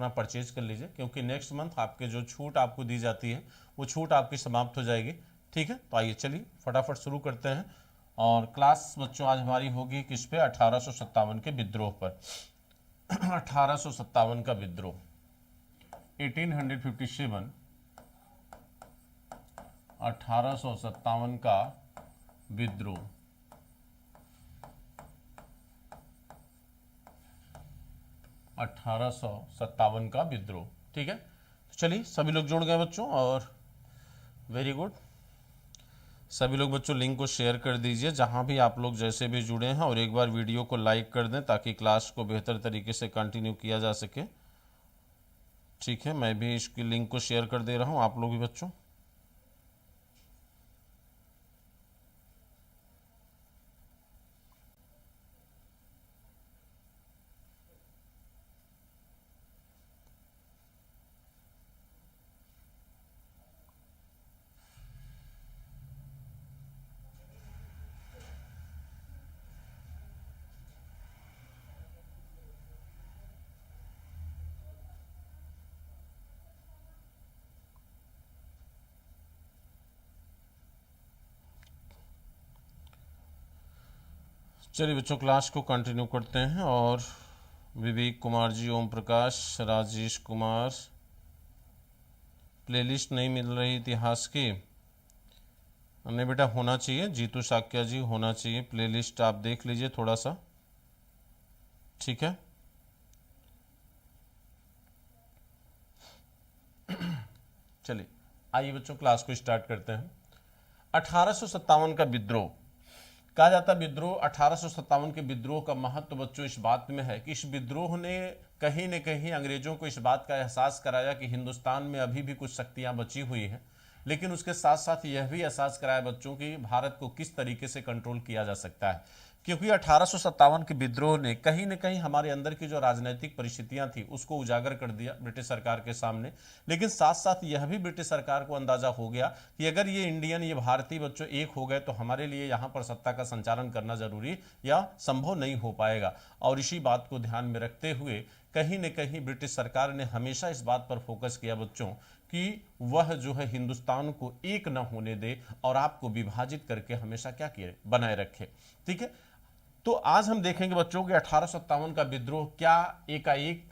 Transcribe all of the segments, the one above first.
अपना परचेज कर लीजिए, क्योंकि नेक्स्ट मंथ आपके जो छूट आपको दी जाती है वो छूट आपकी समाप्त हो जाएगी। ठीक है, तो आइए चलिए फटाफट शुरू करते हैं। और क्लास बच्चों आज हमारी होगी किस पे, 1857 के विद्रोह पर। 1857 का विद्रोह, 1857, 1857 का विद्रोह। का विद्रोह। ठीक है, तो चलिए सभी लोग जुड़ गए बच्चों, और वेरी गुड। सभी लोग बच्चों लिंक को शेयर कर दीजिए जहां भी आप लोग जैसे भी जुड़े हैं, और एक बार वीडियो को लाइक कर दें ताकि क्लास को बेहतर तरीके से कंटिन्यू किया जा सके। ठीक है, मैं भी इसकी लिंक को शेयर कर दे रहा हूं, आप लोग भी बच्चों। चलिए बच्चों क्लास को कंटिन्यू करते हैं। और विवेक कुमार जी, ओम प्रकाश, राजेश कुमार, प्लेलिस्ट नहीं मिल रही इतिहास की। नहीं बेटा, होना चाहिए। जीतू साक्या जी, होना चाहिए प्लेलिस्ट, आप देख लीजिए थोड़ा सा। ठीक है, चलिए आइए बच्चों क्लास को स्टार्ट करते हैं। 1857 का विद्रोह कहा जाता है। विद्रोह 1857 के विद्रोह का महत्व बच्चों इस बात में है कि इस विद्रोह ने कहीं न कहीं अंग्रेजों को इस बात का एहसास कराया कि हिंदुस्तान में अभी भी कुछ शक्तियां बची हुई हैं, लेकिन उसके साथ साथ यह भी एहसास कराया बच्चों कि भारत को किस तरीके से कंट्रोल किया जा सकता है। क्योंकि 1857 के विद्रोह ने कहीं न कहीं हमारे अंदर की जो राजनीतिक परिस्थितियां थी उसको उजागर कर दिया ब्रिटिश सरकार के सामने। लेकिन साथ साथ यह भी ब्रिटिश सरकार को अंदाजा हो गया कि अगर ये इंडियन, ये भारतीय बच्चों एक हो गए तो हमारे लिए यहाँ पर सत्ता का संचालन करना जरूरी या संभव नहीं हो पाएगा। और इसी बात को ध्यान में रखते हुए कहीं न कहीं ब्रिटिश सरकार ने हमेशा इस बात पर फोकस किया बच्चों कि वह जो है हिंदुस्तान को एक न होने दे और आपको विभाजित करके हमेशा क्या किए, बनाए रखे। ठीक है, तो आज हम देखेंगे बच्चों कि 1857 का विद्रोह क्या एकाएक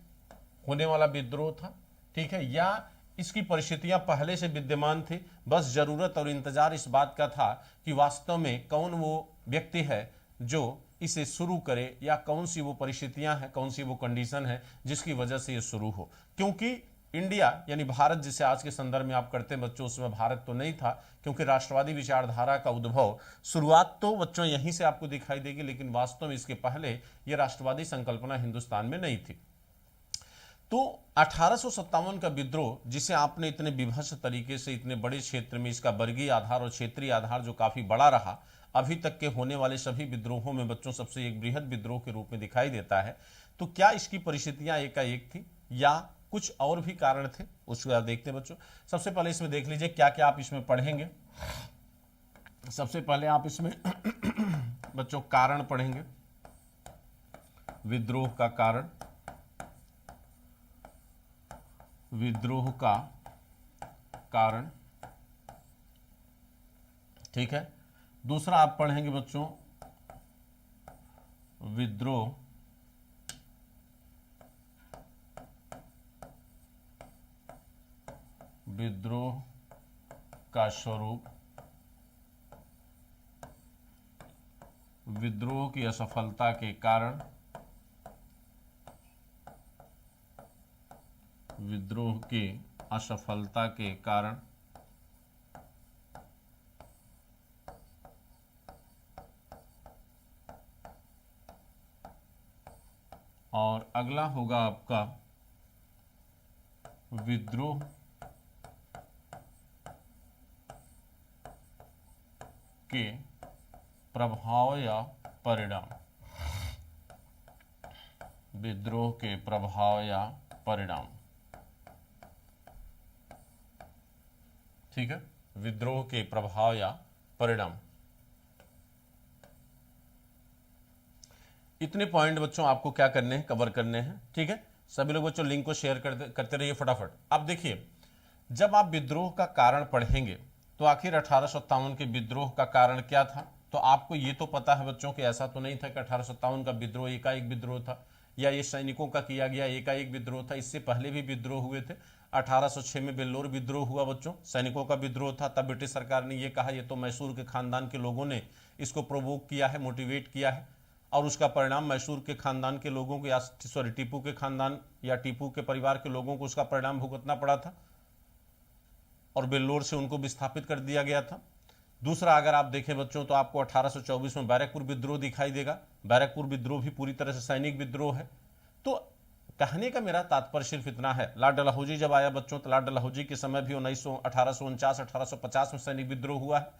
होने वाला विद्रोह था, ठीक है, या इसकी परिस्थितियां पहले से विद्यमान थी, बस जरूरत और इंतजार इस बात का था कि वास्तव में कौन वो व्यक्ति है जो इसे शुरू करे, या कौन सी वो परिस्थितियां हैं, कौन सी वो कंडीशन है जिसकी वजह से ये शुरू हो। क्योंकि इंडिया यानी भारत जिसे आज के संदर्भ में आप करते हैं बच्चों, उसमें भारत तो नहीं था, क्योंकि राष्ट्रवादी विचारधारा का उद्भव शुरुआत तो बच्चों यहीं से आपको दिखाई देगी, लेकिन वास्तव में इसके पहले ये राष्ट्रवादी संकल्पना हिंदुस्तान में नहीं थी। तो 1857 का विद्रोह, जिसे आपने इतने विभत्स तरीके से इतने बड़े क्षेत्र में इसका वर्गीय आधार और क्षेत्रीय आधार जो काफी बड़ा रहा, अभी तक के होने वाले सभी विद्रोहों में बच्चों सबसे एक बृहद विद्रोह के रूप में दिखाई देता है। तो क्या इसकी परिस्थितियां एकाएक थी या कुछ और भी कारण थे, उसको आप देखते हैं बच्चों। सबसे पहले इसमें देख लीजिए क्या क्या आप इसमें पढ़ेंगे। सबसे पहले आप इसमें बच्चों कारण पढ़ेंगे, विद्रोह का कारण, विद्रोह का कारण। ठीक है, दूसरा आप पढ़ेंगे बच्चों विद्रोह विद्रोह का स्वरूप, विद्रोह की असफलता के कारण, विद्रोह की असफलता के कारण, और अगला होगा आपका विद्रोह के प्रभाव या परिणाम, विद्रोह के प्रभाव या परिणाम। ठीक है, विद्रोह के प्रभाव या परिणाम। इतने पॉइंट बच्चों आपको क्या करने हैं, कवर करने हैं। ठीक है, सभी लोग बच्चों लिंक को शेयर करते रहिए फटाफट। अब देखिए, जब आप विद्रोह का कारण पढ़ेंगे तो आखिर 1857 के विद्रोह का कारण क्या था, तो आपको ये तो पता है बच्चों कि ऐसा तो नहीं था कि 1857 का विद्रोह एकाएक विद्रोह था, या ये सैनिकों का किया गया एकाएक विद्रोह था। इससे पहले भी विद्रोह हुए थे। 1806 में बेल्लोर विद्रोह हुआ बच्चों, सैनिकों का विद्रोह था। तब ब्रिटिश सरकार ने ये कहा ये तो मैसूर के खानदान के लोगों ने इसको प्रोवोक किया है, मोटिवेट किया है, और उसका परिणाम मैसूर के खानदान के लोगों को, या सॉरी टीपू के खानदान या टीपू के परिवार के लोगों को उसका परिणाम भुगतना पड़ा था, और बेल्लोर से उनको विस्थापित कर दिया गया था। दूसरा, अगर आप देखें बच्चों तो आपको 1824 में बैरकपुर विद्रोह दिखाई देगा। बैरकपुर विद्रोह भी पूरी तरह से सैनिक विद्रोह है। तो कहने का मेरा तात्पर्य सिर्फ इतना है, लॉर्ड डलहौजी जब आया बच्चों तो लॉर्ड डलहौजी के समय भी 1849-1850 में सैनिक विद्रोह हुआ है।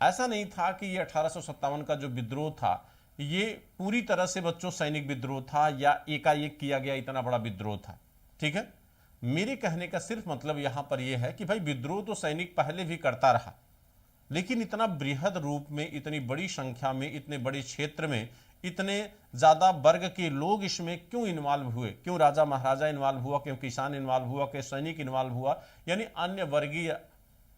ऐसा नहीं था कि ये 1857 का जो विद्रोह था ये पूरी तरह से बच्चों सैनिक विद्रोह था या एकाएक किया गया इतना बड़ा विद्रोह था। ठीक है, मेरे कहने का सिर्फ मतलब यहां पर यह है कि भाई विद्रोह तो सैनिक पहले भी करता रहा, लेकिन इतना बृहद रूप में, इतनी बड़ी संख्या में, इतने बड़े क्षेत्र में, इतने ज्यादा वर्ग के लोग इसमें क्यों इन्वॉल्व हुए, क्यों राजा महाराजा इन्वॉल्व हुआ, क्यों किसान इन्वॉल्व हुआ, क्यों सैनिक इन्वॉल्व हुआ, यानी अन्य वर्गीय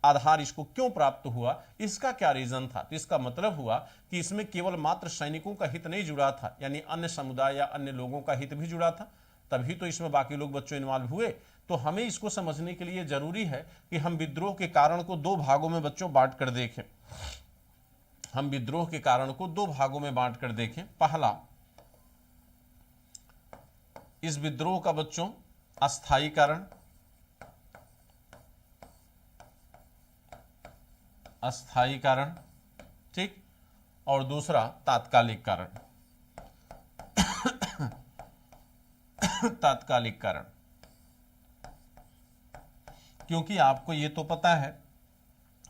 आधार इसको क्यों प्राप्त हुआ, इसका क्या रीजन था। तो इसका मतलब हुआ कि इसमें केवल मात्र सैनिकों का हित नहीं जुड़ा था, यानी अन्य समुदाय या अन्य लोगों का हित भी जुड़ा था, तभी तो इसमें बाकी लोग बच्चों इन्वॉल्व हुए। तो हमें इसको समझने के लिए जरूरी है कि हम विद्रोह के कारण को दो भागों में बच्चों बांट कर देखें। हम विद्रोह के कारण को दो भागों में बांट कर देखें। पहला, इस विद्रोह का बच्चों अस्थायी कारण, अस्थायी कारण, ठीक, और दूसरा तात्कालिक कारण, तात्कालिक कारण। क्योंकि आपको ये तो पता है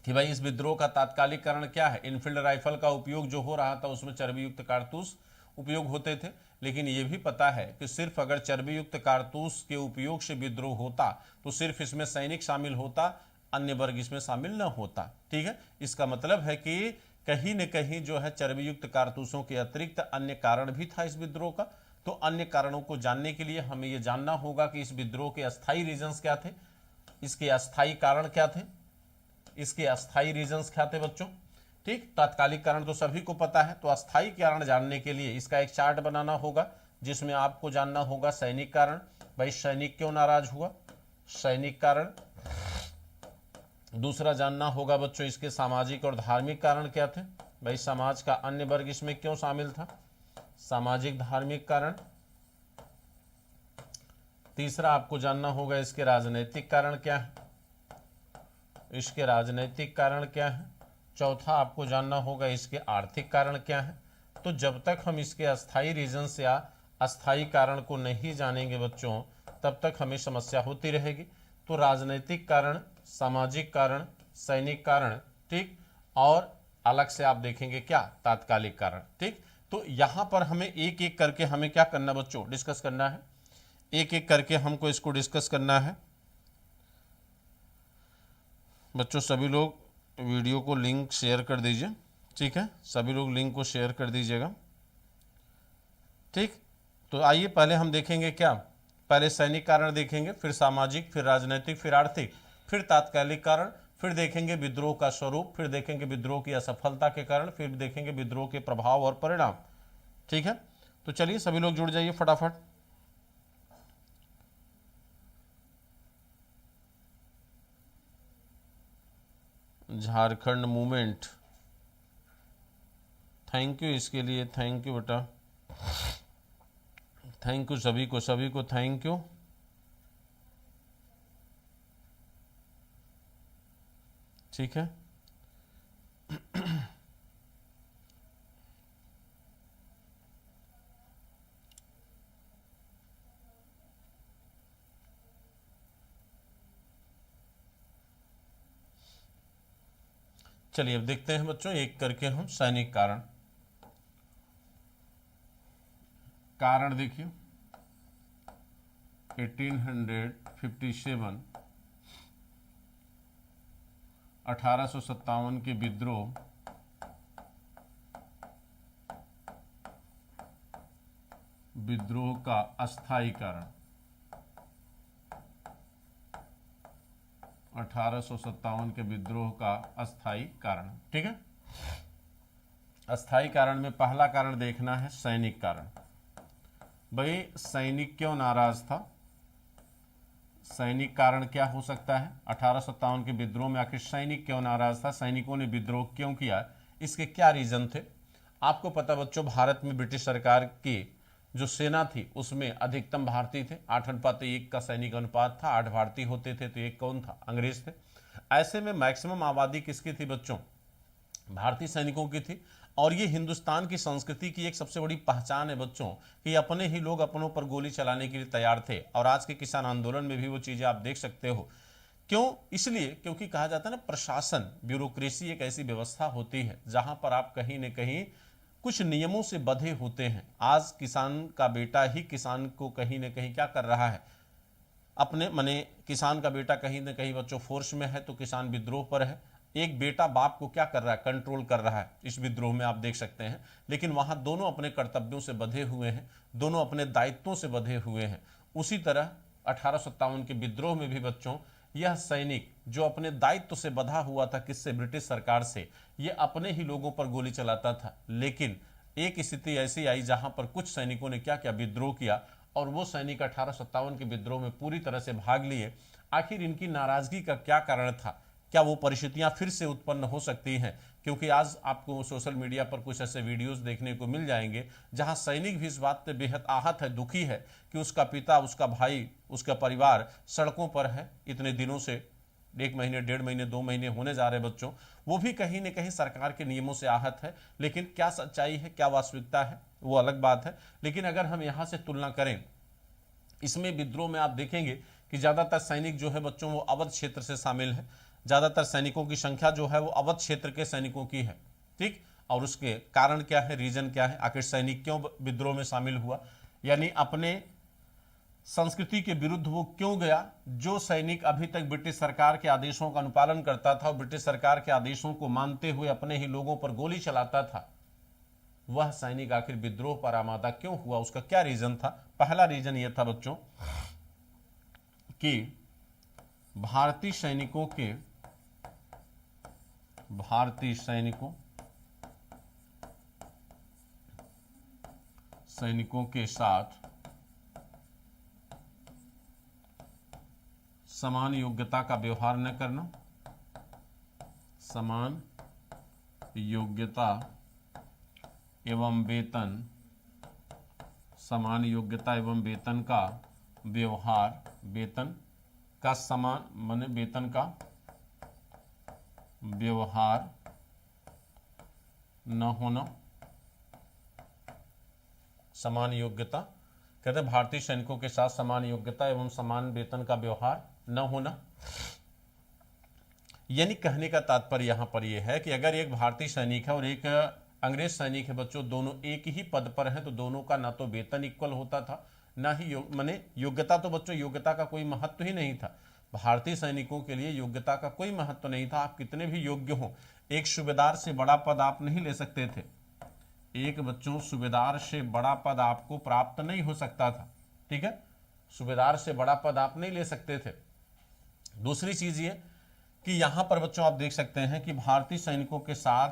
कि भाई इस विद्रोह का तात्कालिक कारण क्या है, इनफील्ड राइफल का उपयोग जो हो रहा था उसमें चर्बी युक्त कारतूस उपयोग होते थे, लेकिन यह भी पता है कि सिर्फ अगर चर्बी युक्त कारतूस के उपयोग से विद्रोह होता तो सिर्फ इसमें सैनिक शामिल होता, अन्य वर्ग इसमें शामिल न होता। ठीक है, इसका मतलब है कि कहीं न कहीं जो है चर्बी युक्त कारतूसों के अतिरिक्त अन्य कारण भी था इस विद्रोह का। तो अन्य कारणों को जानने के लिए हमें यह जानना होगा कि इस विद्रोह के अस्थायी रीजंस क्या थे, इसके अस्थायी कारण क्या थे, इसके अस्थायी रीजंस क्या थे बच्चों। ठीक, तात्कालिक कारण तो सभी को पता है, तो अस्थायी कारण जानने के लिए इसका एक चार्ट बनाना होगा जिसमें आपको जानना होगा सैनिक कारण, भाई सैनिक क्यों नाराज हुआ, सैनिक कारण। दूसरा जानना होगा बच्चों इसके सामाजिक और धार्मिक कारण क्या थे, भाई समाज का अन्य वर्ग इसमें क्यों शामिल था, सामाजिक धार्मिक कारण। तीसरा आपको जानना होगा इसके राजनीतिक कारण क्या है, इसके राजनीतिक कारण क्या है। चौथा आपको जानना होगा इसके आर्थिक कारण क्या है। तो जब तक हम इसके अस्थायी रीजंस या अस्थायी कारण को नहीं जानेंगे बच्चों तब तक हमें समस्या होती रहेगी। तो राजनीतिक कारण, सामाजिक कारण, सैनिक कारण, ठीक, और अलग से आप देखेंगे क्या, तात्कालिक कारण। ठीक, तो यहां पर हमें एक एक करके हमें क्या करना बच्चों, डिस्कस करना है, एक एक करके हमको इसको डिस्कस करना है। बच्चों सभी लोग वीडियो को लिंक शेयर कर दीजिए, ठीक है, सभी लोग लिंक को शेयर कर दीजिएगा। ठीक, तो आइए पहले हम देखेंगे क्या, पहले सैनिक कारण देखेंगे, फिर सामाजिक, फिर राजनीतिक, फिर आर्थिक, फिर तात्कालिक कारण, फिर देखेंगे विद्रोह का स्वरूप, फिर देखेंगे विद्रोह की असफलता के कारण, फिर देखेंगे विद्रोह के प्रभाव और परिणाम। ठीक है, तो चलिए सभी लोग जुड़ जाइए फटाफट। झारखंड मूवमेंट, थैंक यू इसके लिए, थैंक यू बेटा, थैंक यू सभी को थैंक यू। ठीक है, चलिए अब देखते हैं बच्चों एक करके हम सैनिक कारण। कारण देखिए 1857 1857 के विद्रोह, विद्रोह का अस्थायी कारण, 1857 के विद्रोह का अस्थायी कारण। ठीक है, अस्थायी कारण में पहला कारण देखना है सैनिक कारण। भाई सैनिक क्यों नाराज था, सैनिक कारण क्या हो सकता है 1857 के विद्रोह में, आखिर सैनिक क्यों नाराज था, सैनिकों ने विद्रोह क्यों किया, इसके क्या रीजन थे। आपको पता बच्चों, भारत में ब्रिटिश सरकार की जो सेना थी उसमें अधिकतम भारतीय थे, 8:1 का सैनिक अनुपात था, 8 भारतीय होते थे तो एक कौन था, अंग्रेज थे। ऐसे में मैक्सिमम आबादी किसकी थी बच्चों, भारतीय सैनिकों की थी। और ये हिंदुस्तान की संस्कृति की एक सबसे बड़ी पहचान है बच्चों कि अपने ही लोग अपनों पर गोली चलाने के लिए तैयार थे। और आज के किसान आंदोलन में भी वो चीजें आप देख सकते हो। क्यों, इसलिए क्योंकि कहा जाता है ना, प्रशासन, ब्यूरोक्रेसी एक ऐसी व्यवस्था होती है जहां पर आप कहीं न कहीं कुछ नियमों से बंधे होते हैं। आज किसान का बेटा ही किसान को कहीं न कहीं क्या कर रहा है, अपने मने किसान का बेटा कहीं न कहीं बच्चों फोर्स में है तो किसान विद्रोह पर है। एक बेटा बाप को क्या कर रहा है, कंट्रोल कर रहा है, इस विद्रोह में आप देख सकते हैं। लेकिन वहां दोनों अपने कर्तव्यों से बंधे हुए हैं, दोनों अपने दायित्वों से बंधे हुए हैं। उसी तरह 1857 के विद्रोह में भी बच्चों यह सैनिक जो अपने दायित्व से बंधा हुआ था, किससे, ब्रिटिश सरकार से, ये अपने ही लोगों पर गोली चलाता था। लेकिन एक स्थिति ऐसी आई जहां पर कुछ सैनिकों ने क्या किया, विद्रोह किया। और वो सैनिक 1857 के विद्रोह में पूरी तरह से भाग लिए। आखिर इनकी नाराजगी का क्या कारण था, क्या वो परिस्थितियां फिर से उत्पन्न हो सकती हैं, क्योंकि आज आपको सोशल मीडिया पर कुछ ऐसे वीडियोस देखने को मिल जाएंगे जहां सैनिक भी इस बात से बेहद आहत है, दुखी है कि उसका पिता, उसका भाई, उसका परिवार सड़कों पर है इतने दिनों से, 1 महीने, 1.5 महीने, 2 महीने होने जा रहे बच्चों। वो भी कहीं न कहीं सरकार के नियमों से आहत है। लेकिन क्या सच्चाई है, क्या वास्तविकता है, वो अलग बात है। लेकिन अगर हम यहाँ से तुलना करें, इसमें विद्रोह में आप देखेंगे कि ज़्यादातर सैनिक जो है बच्चों वो अवध क्षेत्र से शामिल है। ज़्यादातर सैनिकों की संख्या जो है वो अवध क्षेत्र के सैनिकों की है। ठीक, और उसके कारण क्या है, रीजन क्या है, आखिर सैनिक क्यों विद्रोह में शामिल हुआ, यानी अपने संस्कृति के विरुद्ध वो क्यों गया। जो सैनिक अभी तक ब्रिटिश सरकार के आदेशों का अनुपालन करता था और ब्रिटिश सरकार के आदेशों को मानते हुए अपने ही लोगों पर गोली चलाता था, वह सैनिक आखिर विद्रोह पर आमादा क्यों हुआ, उसका क्या रीजन था। पहला रीजन यह था बच्चों कि भारतीय सैनिकों के साथ समान योग्यता का व्यवहार न करना, समान योग्यता एवं वेतन, समान योग्यता एवं वेतन का व्यवहार, वेतन का समान माने वेतन का व्यवहार न होना, समान योग्यता, कहते हैं भारतीय सैनिकों के साथ समान योग्यता एवं समान वेतन का व्यवहार न होना। यानी कहने का तात्पर्य यहां पर यह है कि अगर एक भारतीय सैनिक है और एक अंग्रेज सैनिक है बच्चों, दोनों एक ही पद पर हैं, तो दोनों का ना तो वेतन इक्वल होता था, ना ही माने योग्यता, तो बच्चों योग्यता का कोई महत्व ही नहीं था। भारतीय सैनिकों के लिए योग्यता का कोई महत्व नहीं था। आप कितने भी योग्य हो, एक सूबेदार से बड़ा पद आप नहीं ले सकते थे। एक बच्चों सूबेदार से बड़ा पद आपको प्राप्त नहीं हो सकता था। ठीक है, सूबेदार से बड़ा पद आप नहीं ले सकते थे। दूसरी चीज ये कि यहां पर बच्चों आप देख सकते हैं कि भारतीय सैनिकों के साथ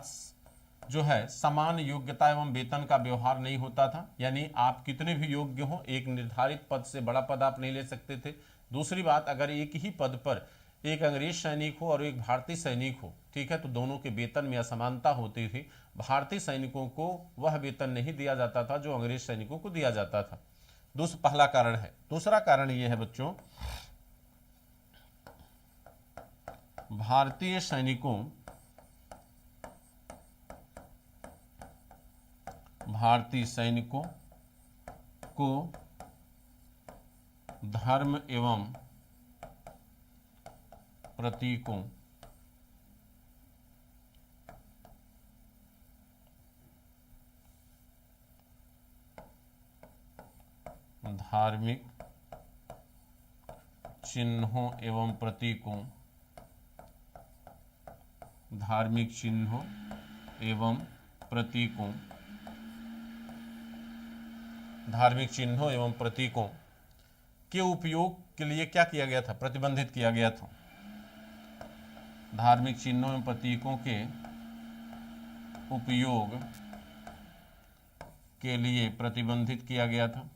जो है समान योग्यता एवं वेतन का व्यवहार नहीं होता था। यानी आप कितने भी योग्य हो, एक निर्धारित पद से बड़ा पद आप नहीं ले सकते थे। दूसरी बात, अगर एक ही पद पर एक अंग्रेज सैनिक हो और एक भारतीय सैनिक हो, ठीक है, तो दोनों के वेतन में असमानता होती थी। भारतीय सैनिकों को वह वेतन नहीं दिया जाता था जो अंग्रेज सैनिकों को दिया जाता था। पहला कारण है। दूसरा कारण यह है बच्चों, भारतीय सैनिकों को धर्म एवं प्रतीकों, धार्मिक चिन्हों एवं प्रतीकों, धार्मिक चिन्हों एवं प्रतीकों, धार्मिक चिन्हों एवं प्रतीकों के उपयोग के लिए क्या किया गया था, प्रतिबंधित किया गया था। धार्मिक चिन्हों एवं प्रतीकों के उपयोग के लिए प्रतिबंधित किया गया था।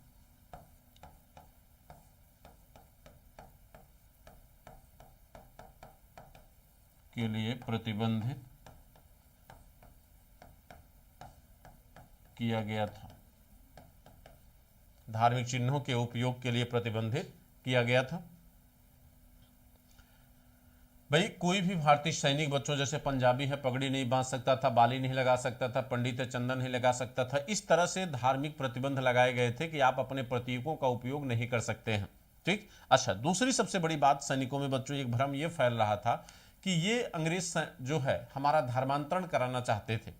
के लिए प्रतिबंधित किया गया था। धार्मिक चिन्हों के उपयोग के लिए प्रतिबंधित किया गया था। भाई कोई भी भारतीय सैनिक बच्चों, जैसे पंजाबी है पगड़ी नहीं बांध सकता था, बाली नहीं लगा सकता था, पंडित है चंदन नहीं लगा सकता था। इस तरह से धार्मिक प्रतिबंध लगाए गए थे कि आप अपने प्रतीकों का उपयोग नहीं कर सकते हैं। ठीक। अच्छा, दूसरी सबसे बड़ी बात, सैनिकों में बच्चों एक भ्रम ये फैल रहा था कि ये अंग्रेज जो है हमारा धर्मांतरण कराना चाहते थे।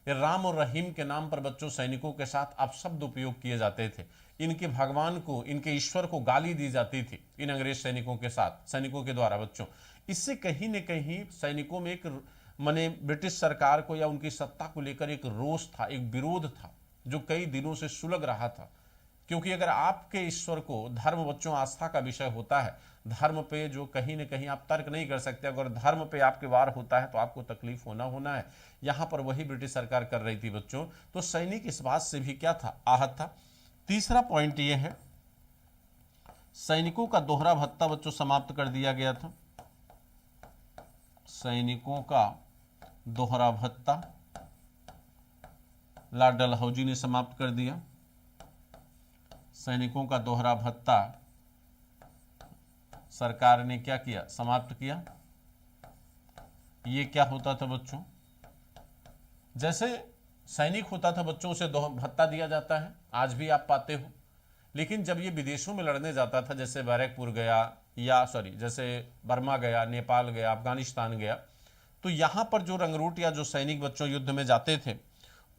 ये राम और रहीम के नाम पर बच्चों सैनिकों के साथ अपशब्द उपयोग किए जाते थे। इनके भगवान को, इनके ईश्वर को गाली दी जाती थी इन अंग्रेज सैनिकों के साथ, सैनिकों के द्वारा बच्चों। इससे कहीं न कहीं सैनिकों में एक माने ब्रिटिश सरकार को या उनकी सत्ता को लेकर एक रोष था, एक विरोध था जो कई दिनों से सुलग रहा था। क्योंकि अगर आपके ईश्वर को, धर्म बच्चों आस्था का विषय होता है, धर्म पे जो कहीं न कहीं आप तर्क नहीं कर सकते, अगर धर्म पे आपके वार होता है तो आपको तकलीफ होना है। यहां पर वही ब्रिटिश सरकार कर रही थी बच्चों। तो सैनिक इस बात से भी क्या था, आहत था। तीसरा पॉइंट ये है, सैनिकों का दोहरा भत्ता बच्चों समाप्त कर दिया गया था। सैनिकों का दोहरा भत्ता लॉर्ड डलहौजी ने समाप्त कर दिया। सैनिकों का दोहरा भत्ता सरकार ने क्या किया, समाप्त किया। ये क्या होता था बच्चों, जैसे सैनिक होता था बच्चों, उसे भत्ता दिया जाता है, आज भी आप पाते हो। लेकिन जब ये विदेशों में लड़ने जाता था, जैसे बैरकपुर गया या जैसे बर्मा गया, नेपाल गया, अफगानिस्तान गया, तो यहां पर जो रंगरूट या जो सैनिक बच्चों युद्ध में जाते थे,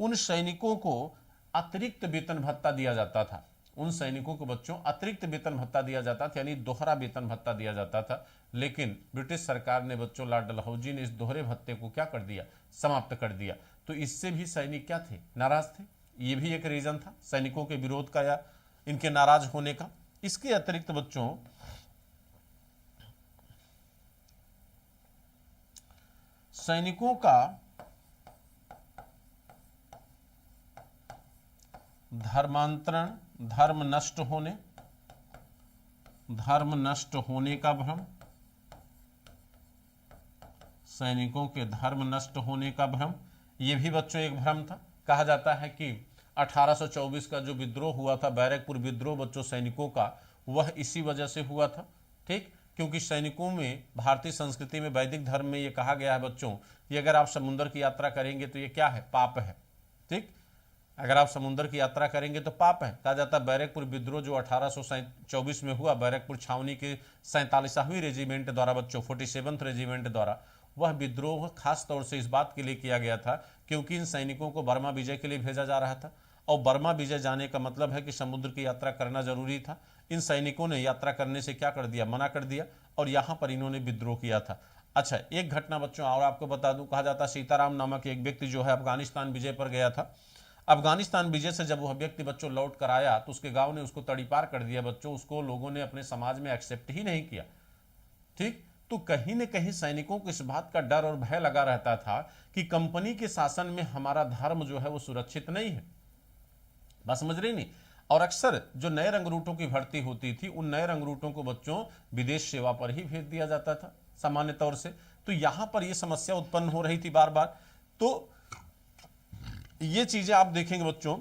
उन सैनिकों को अतिरिक्त वेतन भत्ता दिया जाता था। उन सैनिकों को बच्चों अतिरिक्त वेतन भत्ता दिया जाता था, यानी दोहरा वेतन भत्ता दिया जाता था। लेकिन ब्रिटिश सरकार ने बच्चों, लॉर्ड डलहौजी ने इस दोहरे भत्ते को क्या कर दिया, समाप्त कर दिया। तो इससे भी सैनिक क्या थे, नाराज थे। ये भी एक रीजन था सैनिकों के विरोध का या इनके नाराज होने का। इसके अतिरिक्त बच्चों सैनिकों का धर्मांतरण, धर्म नष्ट होने का भ्रम, सैनिकों के धर्म नष्ट होने का भ्रम, यह भी बच्चों एक भ्रम था। कहा जाता है कि 1824 का जो विद्रोह हुआ था, बैरकपुर विद्रोह बच्चों सैनिकों का, वह इसी वजह से हुआ था। ठीक, क्योंकि सैनिकों में, भारतीय संस्कृति में, वैदिक धर्म में यह कहा गया है बच्चों कि अगर आप समुद्र की यात्रा करेंगे तो ये क्या है, पाप है। ठीक, अगर आप समुद्र की यात्रा करेंगे तो पाप है। कहा जाता है बैरकपुर विद्रोह जो 1824 में हुआ, बैरकपुर छावनी के 47वीं रेजिमेंट द्वारा बच्चों, 47th रेजिमेंट द्वारा, वह विद्रोह खास तौर से इस बात के लिए किया गया था क्योंकि इन सैनिकों को बर्मा विजय के लिए भेजा जा रहा था। और बर्मा विजय जाने का मतलब है कि समुद्र की यात्रा करना जरूरी था। इन सैनिकों ने यात्रा करने से क्या कर दिया, मना कर दिया, और यहां पर इन्होंने विद्रोह किया था। अच्छा, एक घटना बच्चों और आपको बता दूं, कहा जाता सीताराम नामक एक व्यक्ति जो है अफगानिस्तान विजय पर गया था। अफगानिस्तान विजय से जब वह व्यक्ति बच्चों लौट कर आया तो उसके गांव ने उसको तड़ीपार कर दिया बच्चों, उसको लोगों ने अपने समाज में एक्सेप्ट ही नहीं किया। ठीक, तो कहीं न कहीं सैनिकों को इस बात का डर और भय लगा रहता था कि कंपनी के शासन में हमारा धर्म जो है वो सुरक्षित नहीं है। बात समझ रही नहीं। और अक्सर जो नए रंगरूटों की भर्ती होती थी, उन नए रंगरूटों को बच्चों विदेश सेवा पर ही भेज दिया जाता था सामान्य तौर से। तो यहां पर यह समस्या उत्पन्न हो रही थी बार बार। तो ये चीजें आप देखेंगे बच्चों,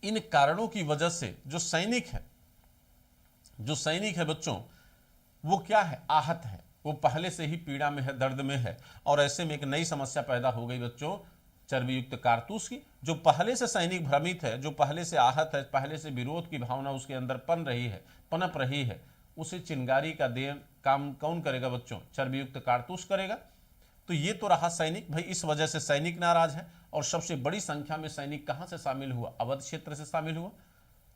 इन कारणों की वजह से जो सैनिक है बच्चों, वो क्या है, आहत है। वो पहले से ही पीड़ा में है, दर्द में है। और ऐसे में एक नई समस्या पैदा हो गई बच्चों, चर्बी युक्त कारतूस की। जो पहले से सैनिक भ्रमित है, जो पहले से आहत है, पहले से विरोध की भावना उसके अंदर पनप रही है, उसे चिंगारी का काम कौन करेगा बच्चों, चर्बी युक्त कारतूस करेगा। तो ये तो रहा सैनिक। भाई इस वजह से सैनिक नाराज है। और सबसे बड़ी संख्या में सैनिक कहां से शामिल हुआ, अवध क्षेत्र से शामिल हुआ,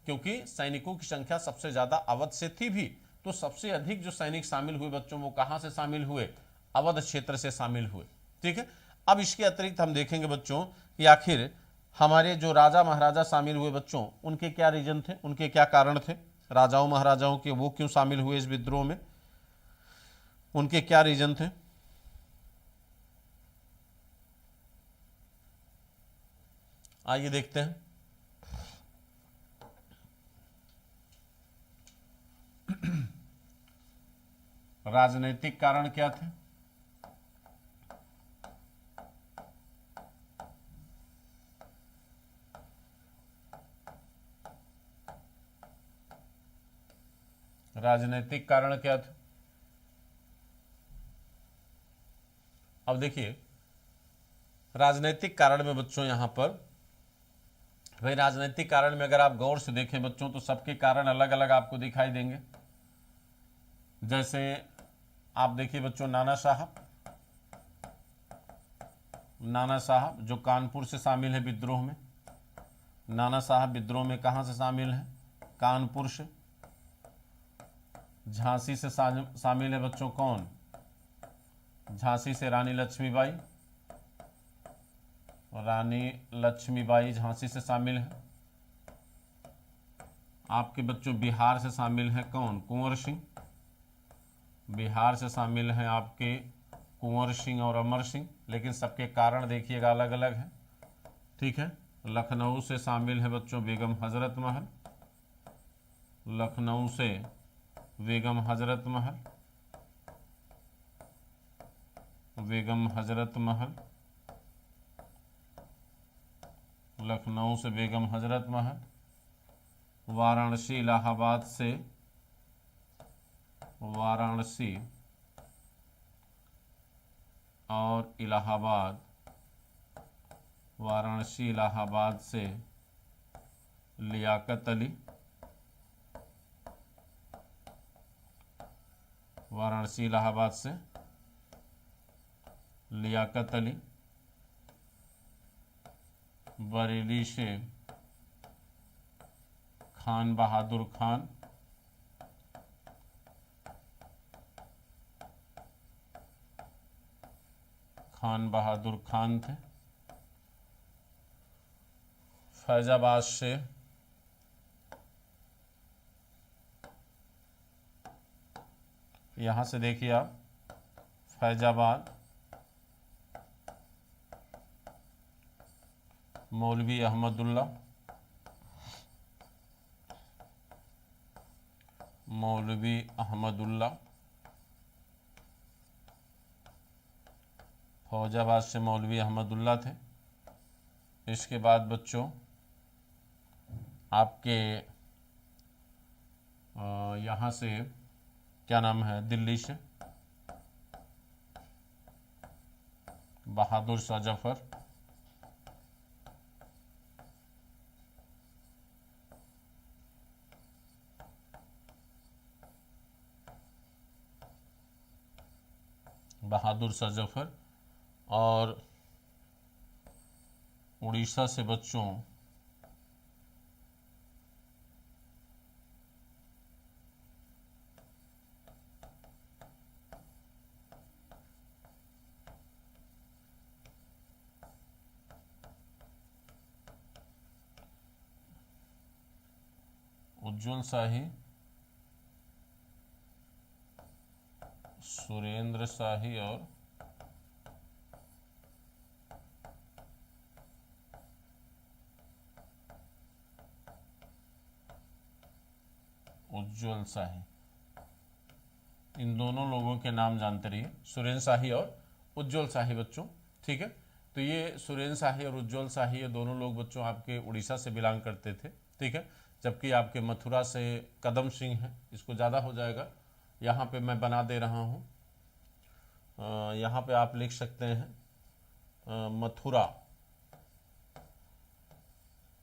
क्योंकि सैनिकों की संख्या सबसे ज्यादा अवध से थी भी। तो सबसे अधिक जो सैनिक शामिल हुए बच्चों, वो कहां से शामिल हुए, अवध क्षेत्र से शामिल हुए। ठीक है। अब इसके अतिरिक्त हम देखेंगे बच्चों कि आखिर हमारे जो राजा महाराजा शामिल हुए बच्चों, उनके क्या रीजन थे, उनके क्या कारण थे, राजाओं महाराजाओं के, वो क्यों शामिल हुए इस विद्रोह में, उनके क्या रीजन थे। आइए देखते हैं। राजनीतिक कारण क्या थे? राजनीतिक कारण क्या थे? अब देखिए, राजनीतिक कारण में बच्चों यहां पर, भाई राजनीतिक कारण में अगर आप गौर से देखें बच्चों तो सबके कारण अलग अलग आपको दिखाई देंगे। जैसे आप देखिए बच्चों, नाना साहब जो कानपुर से शामिल है विद्रोह में। नाना साहब विद्रोह में कहां से शामिल है? कानपुर से। झांसी से शामिल है बच्चों कौन? झांसी से रानी लक्ष्मीबाई। रानी लक्ष्मीबाई झांसी से शामिल है। आपके बच्चों बिहार से शामिल है कौन? कुंवर सिंह। बिहार से शामिल हैं आपके कुंवर सिंह और अमर सिंह, लेकिन सबके कारण देखिएगा अलग अलग है। ठीक है। लखनऊ से शामिल है बच्चों बेगम हजरत महल। लखनऊ से बेगम हजरत महल। बेगम हजरत महल। लखनऊ से बेगम हजरत महल। वाराणसी इलाहाबाद से, वाराणसी और इलाहाबाद, वाराणसी इलाहाबाद से लियाकत अली। वाराणसी इलाहाबाद से लियाकत अली। बरेली से खान बहादुर खान। खान बहादुर खान थे। फैजाबाद से यहां से देखिए आप, फैजाबाद मौलवी अहमदुल्ला। मौलवी अहमदुल्ला। फौजाबाद से मौलवी अहमदुल्ला थे। इसके बाद बच्चों आपके यहाँ से क्या नाम है, दिल्ली से बहादुर शाह जफर। बहादुर शाह जफर। और उड़ीसा से बच्चों उज्ज्वल शाही, सुरेंद्र शाही और उज्ज्वल शाही। इन दोनों लोगों के नाम जानते रहिए, सुरेंद्र शाही और उज्ज्वल शाही बच्चों। ठीक है। तो ये सुरेंद्र शाही और उज्ज्वल शाही ये दोनों लोग बच्चों आपके उड़ीसा से बिलोंग करते थे। ठीक है। जबकि आपके मथुरा से कदम सिंह है, इसको ज़्यादा हो जाएगा, यहाँ पे मैं बना दे रहा हूँ। यहाँ पे आप लिख सकते हैं मथुरा।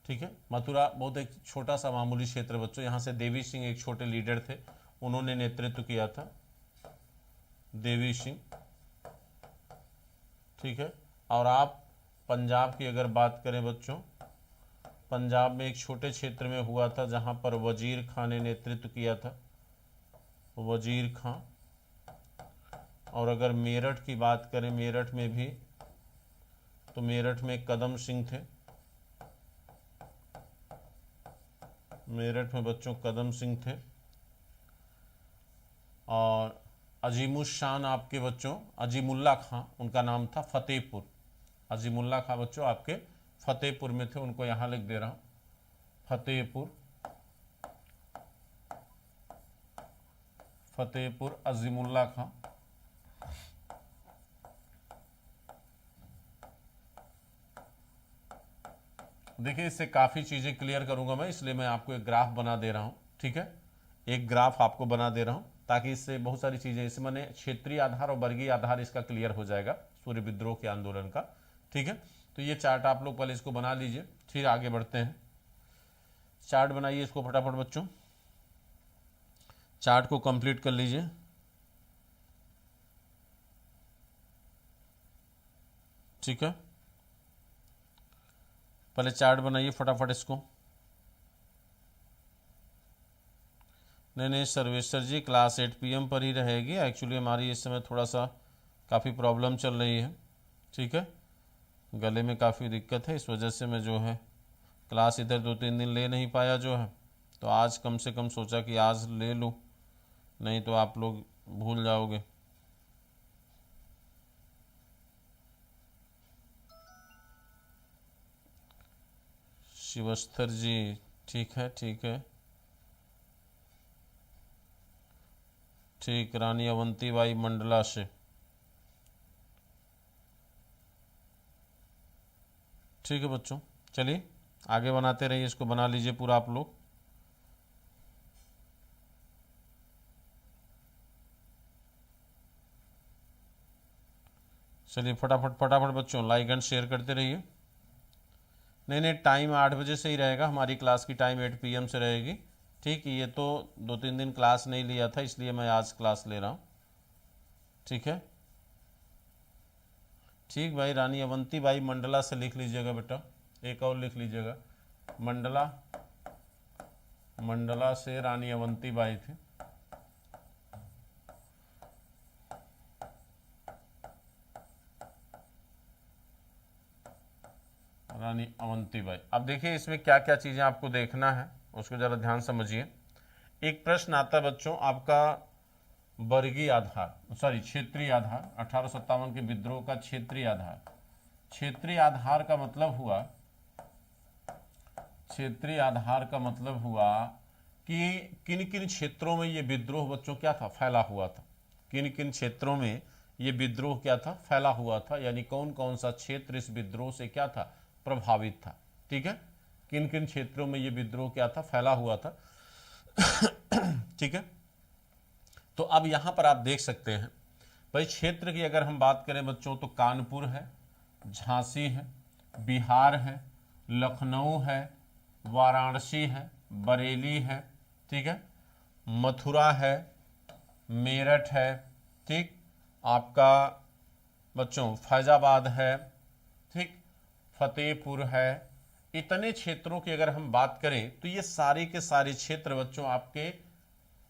ठीक है। मथुरा बहुत एक छोटा सा मामूली क्षेत्र बच्चों। यहाँ से देवी सिंह एक छोटे लीडर थे, उन्होंने नेतृत्व किया था, देवी सिंह। ठीक है। और आप पंजाब की अगर बात करें बच्चों, पंजाब में एक छोटे क्षेत्र में हुआ था जहाँ पर वजीर खां ने नेतृत्व किया था, वजीर खां। और अगर मेरठ की बात करें, मेरठ में भी, तो मेरठ में कदम सिंह थे। मेरठ में बच्चों कदम सिंह थे। और अजीमुशान आपके बच्चों अजीमुल्ला खां, उनका नाम था फतेहपुर। अजीमुल्ला खां बच्चों आपके फतेहपुर में थे, उनको यहां लिख दे रहा हूं, फतेहपुर, फतेहपुर अजीमुल्ला खां। देखिए इससे काफ़ी चीज़ें क्लियर करूंगा मैं, इसलिए मैं आपको एक ग्राफ बना दे रहा हूं, ठीक है, एक ग्राफ आपको बना दे रहा हूं, ताकि इससे बहुत सारी चीज़ें, इससे मैंने क्षेत्रीय आधार और वर्गीय आधार इसका क्लियर हो जाएगा सूर्य विद्रोह के आंदोलन का, ठीक है। तो ये चार्ट आप लोग पहले इसको बना लीजिए, फिर आगे बढ़ते हैं। चार्ट बनाइए इसको फटाफट बच्चों, चार्ट को कंप्लीट कर लीजिए। ठीक है, पहले चार्ट बनाइए फटाफट इसको। नहीं सर्वेश्वर जी, क्लास 8 PM पर ही रहेगी। एक्चुअली हमारी इस समय थोड़ा सा काफ़ी प्रॉब्लम चल रही है, ठीक है, गले में काफ़ी दिक्कत है, इस वजह से मैं जो है क्लास इधर 2-3 दिन ले नहीं पाया जो है, तो आज कम से कम सोचा कि आज ले लूँ, नहीं तो आप लोग भूल जाओगे। शिवस्तर जी, ठीक है ठीक है, ठीक, रानी अवंतीबाई मंडला से, ठीक है बच्चों। चलिए आगे बनाते रहिए, इसको बना लीजिए पूरा आप लोग। चलिए फटाफट फटाफट बच्चों लाइक एंड शेयर करते रहिए। नहीं टाइम 8 बजे से ही रहेगा, हमारी क्लास की टाइम 8 PM से रहेगी, ठीक। ये तो 2-3 दिन क्लास नहीं लिया था, इसलिए मैं आज क्लास ले रहा हूँ, ठीक है, ठीक भाई। रानी अवंतीबाई मंडला से लिख लीजिएगा बेटा, एक और लिख लीजिएगा, मंडला, मंडला से रानी अवंतीबाई थी। रानी अवंतीबाई। अब देखिए इसमें क्या क्या चीज़ें आपको देखना है, उसको ज़रा ध्यान समझिए। एक प्रश्न आता है बच्चों आपका वर्गीय आधार, सॉरी क्षेत्रीय आधार, 1857 के विद्रोह का क्षेत्रीय आधार। क्षेत्रीय आधार का मतलब हुआ, क्षेत्रीय आधार का मतलब हुआ कि किन किन क्षेत्रों में ये विद्रोह बच्चों क्या था, फैला हुआ था, किन किन क्षेत्रों में ये विद्रोह क्या था, फैला हुआ था, यानी कौन कौन सा क्षेत्र इस विद्रोह से क्या था, प्रभावित था, ठीक है, किन किन क्षेत्रों में ये विद्रोह क्या था, फैला हुआ था, ठीक है। तो अब यहां पर आप देख सकते हैं भाई, क्षेत्र की अगर हम बात करें बच्चों तो कानपुर है, झांसी है, बिहार है, लखनऊ है, वाराणसी है, बरेली है, ठीक है, मथुरा है, मेरठ है, ठीक, आपका बच्चों फैजाबाद है, ठीक, फतेहपुर है। इतने क्षेत्रों की अगर हम बात करें तो ये सारे के सारे क्षेत्र बच्चों आपके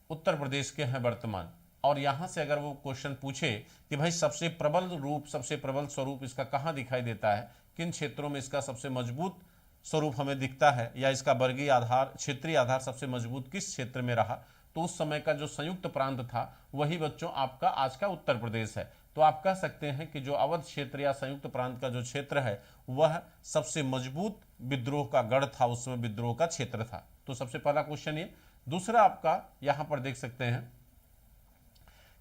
उत्तर प्रदेश के हैं वर्तमान। और यहां से अगर वो क्वेश्चन पूछे कि भाई सबसे प्रबल रूप, सबसे प्रबल स्वरूप इसका कहां दिखाई देता है, किन क्षेत्रों में इसका सबसे मजबूत स्वरूप हमें दिखता है, या इसका वर्गीय आधार, क्षेत्रीय आधार सबसे मजबूत किस क्षेत्र में रहा, तो उस समय का जो संयुक्त प्रांत था वही बच्चों आपका आज का उत्तर प्रदेश है। तो आप कह सकते हैं कि जो अवध क्षेत्र या संयुक्त प्रांत का जो क्षेत्र है वह सबसे मजबूत विद्रोह का गढ़ था, उस समय विद्रोह का क्षेत्र था। तो सबसे पहला क्वेश्चन ये। दूसरा आपका यहां पर देख सकते हैं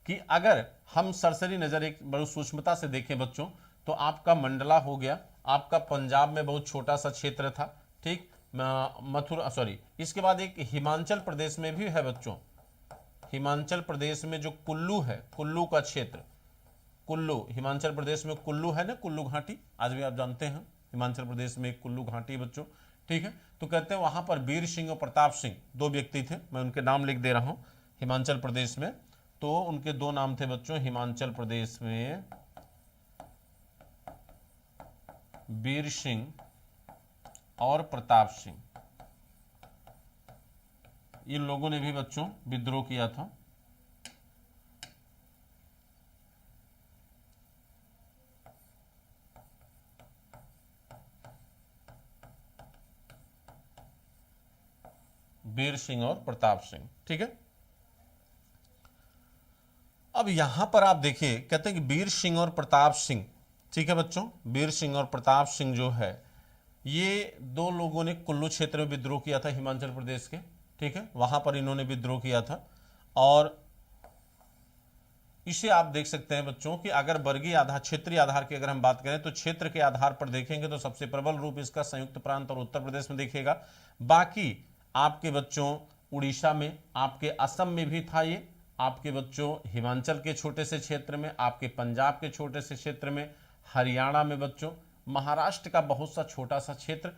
कि अगर हम सरसरी नजर एक बड़ी सूक्ष्मता से देखें बच्चों, तो आपका मंडला हो गया, आपका पंजाब में बहुत छोटा सा क्षेत्र था, ठीक, मथुरा, सॉरी, इसके बाद एक हिमाचल प्रदेश में भी है बच्चों, हिमाचल प्रदेश में जो कुल्लू है, कुल्लू का क्षेत्र, कुल्लू, हिमाचल प्रदेश में कुल्लू है ना, कुल्लू घाटी, आज भी आप जानते हैं हिमाचल प्रदेश में एक कुल्लू घाटी है बच्चों, ठीक है। तो कहते हैं वहां पर वीर सिंह और प्रताप सिंह दो व्यक्ति थे, मैं उनके नाम लिख दे रहा हूं हिमाचल प्रदेश में। तो उनके दो नाम थे बच्चों, हिमाचल प्रदेश में वीर सिंह और प्रताप सिंह, इन लोगों ने भी बच्चों विद्रोह किया था। वीर सिंह और प्रताप सिंह, ठीक है। अब यहां पर आप देखिए, कहते हैं कि वीर सिंह और प्रताप सिंह, ठीक है बच्चों, वीर सिंह और प्रताप सिंह जो है ये दो लोगों ने कुल्लू क्षेत्र में विद्रोह किया था, हिमाचल प्रदेश के, ठीक है, वहां पर इन्होंने विद्रोह किया था। और इसे आप देख सकते हैं बच्चों कि अगर वर्गीय आधार, क्षेत्रीय आधार की अगर हम बात करें तो क्षेत्र के आधार पर देखेंगे तो सबसे प्रबल रूप इसका संयुक्त प्रांत और उत्तर प्रदेश में दिखेगा। बाकी आपके बच्चों उड़ीसा में, आपके असम में भी था ये, आपके बच्चों हिमाचल के छोटे से क्षेत्र में, आपके पंजाब के छोटे से क्षेत्र में, हरियाणा में बच्चों, महाराष्ट्र का बहुत सा छोटा सा क्षेत्र,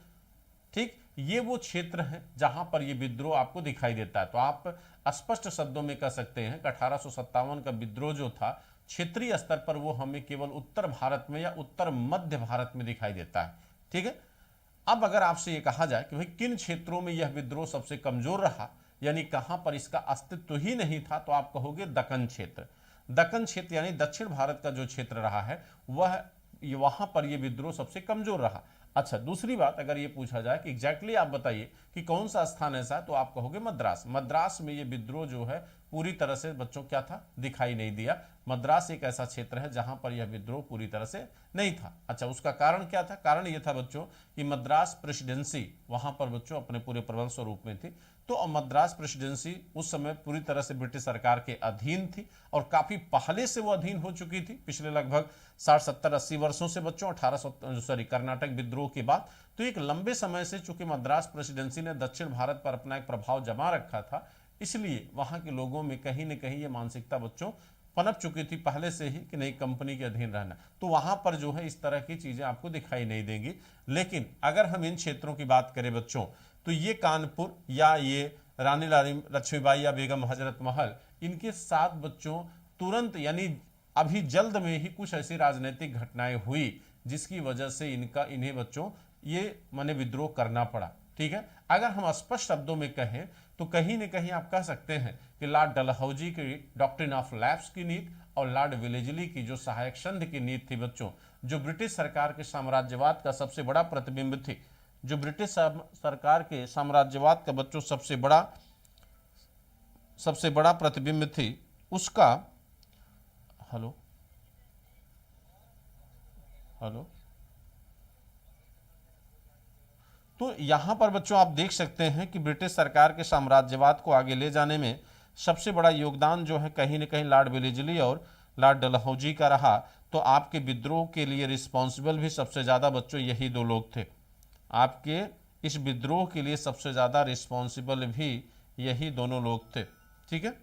ठीक, ये वो क्षेत्र है जहां पर ये विद्रोह आपको दिखाई देता है। तो आप स्पष्ट शब्दों में कह सकते हैं कि 1857 का विद्रोह जो था क्षेत्रीय स्तर पर वो हमें केवल उत्तर भारत में या उत्तर मध्य भारत में दिखाई देता है, ठीक है। अब अगर आपसे ये कहा जाए कि भाई किन क्षेत्रों में यह विद्रोह सबसे कमजोर रहा, यानी कहां पर इसका अस्तित्व ही नहीं था, तो आप कहोगे दक्कन क्षेत्र। दक्कन क्षेत्र यानी दक्षिण भारत का जो क्षेत्र रहा है वह, वहां पर यह विद्रोह सबसे कमजोर रहा। अच्छा, दूसरी बात अगर ये पूछा जाए कि एग्जैक्टली आप बताइए कि कौन सा स्थान ऐसा है, तो आप कहोगे मद्रास। मद्रास में ये विद्रोह जो है पूरी तरह से बच्चों क्या था, दिखाई नहीं दिया। मद्रास एक ऐसा क्षेत्र है जहां पर यह विद्रोह पूरी तरह से नहीं था। अच्छा, उसका कारण क्या था? कारण यह था बच्चों कि मद्रास प्रेसिडेंसी वहां पर बच्चों अपने पूरे प्रबल स्वरूप में थी। तो मद्रास प्रेसिडेंसी उस समय पूरी तरह से ब्रिटिश सरकार के अधीन थी और काफी पहले से वो अधीन हो चुकी थी, पिछले लगभग 60 70 80 वर्षों से बच्चों, 1800 कर्नाटक विद्रोह के बाद। तो एक लंबे समय से चूंकि मद्रास प्रेसिडेंसी ने दक्षिण भारत पर अपना एक प्रभाव जमा रखा था, इसलिए वहां के लोगों में कहीं न कहीं ये मानसिकता बच्चों पनप चुकी थी पहले से ही कि नहीं, कंपनी के अधीन रहना। तो वहां पर जो है इस तरह की चीजें आपको दिखाई नहीं देंगी। लेकिन अगर हम इन क्षेत्रों की बात करें बच्चों, तो ये कानपुर या ये रानी लक्ष्मीबाई या बेगम हजरत महल, इनके साथ बच्चों तुरंत यानी अभी जल्द में ही कुछ ऐसी राजनीतिक घटनाएं हुई जिसकी वजह से इन्हें बच्चों ये माने विद्रोह करना पड़ा, ठीक है। अगर हम स्पष्ट शब्दों में कहें तो कहीं न कहीं आप कह सकते हैं कि लॉर्ड डलहौजी की डॉक्ट्रिन ऑफ लैप्स की नीति और लॉर्ड वेलेस्ली की जो सहायक संधि की नीति थी बच्चों, जो ब्रिटिश सरकार के साम्राज्यवाद का सबसे बड़ा प्रतिबिंब थी, जो ब्रिटिश सरकार के साम्राज्यवाद का बच्चों सबसे बड़ा प्रतिबिंब थी, उसका हेलो हेलो तो यहां पर बच्चों आप देख सकते हैं कि ब्रिटिश सरकार के साम्राज्यवाद को आगे ले जाने में सबसे बड़ा योगदान जो है कहीं न कहीं लॉर्ड वेलेस्ली और लॉर्ड डलहौजी का रहा। तो आपके विद्रोह के लिए रिस्पॉन्सिबल भी सबसे ज्यादा बच्चों यही दो लोग थे। आपके इस विद्रोह के लिए सबसे ज्यादा रिस्पॉन्सिबल भी यही दोनों लोग थे, ठीक है।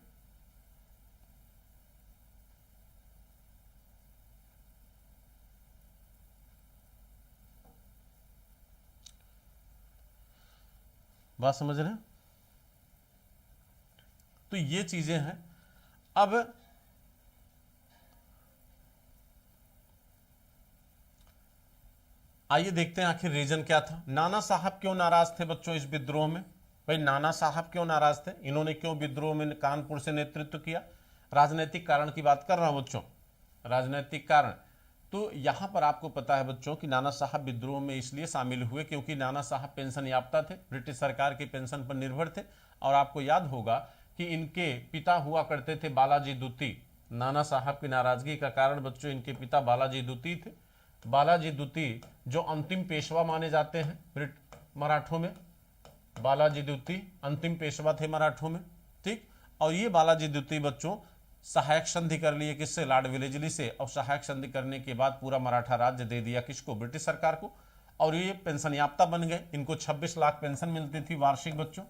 बात समझ रहे हैं? तो ये चीजें हैं। अब आइए देखते हैं आखिर रीजन क्या था। नाना साहब क्यों नाराज थे बच्चों इस विद्रोह में? भाई नाना साहब क्यों नाराज थे, इन्होंने क्यों विद्रोह में कानपुर से नेतृत्व किया? राजनीतिक कारण की बात कर रहा हूं बच्चों, राजनीतिक कारण। तो यहां पर आपको पता है बच्चों कि नाना साहब विद्रोह में इसलिए शामिल हुए क्योंकि नाना साहब पेंशन याफ्ता थे, ब्रिटिश सरकार की पेंशन पर निर्भर थे। और आपको याद होगा कि इनके पिता हुआ करते थे बालाजी दूती। नाना साहब की नाराजगी का कारण बच्चों इनके पिता बालाजी दूती थे। बालाजी दूती जो अंतिम पेशवा माने जाते हैं मराठों में, बालाजी दूती अंतिम पेशवा थे मराठों में, ठीक। और ये बालाजी दूती बच्चों सहायक संधि कर लिए किससे? लॉर्ड वेलेस्ली से। और सहायक संधि करने के बाद पूरा मराठा राज्य दे दिया किसको? ब्रिटिश सरकार को। और ये पेंशन याफ्ता बन गए। इनको 26 लाख पेंशन मिलती थी वार्षिक बच्चों,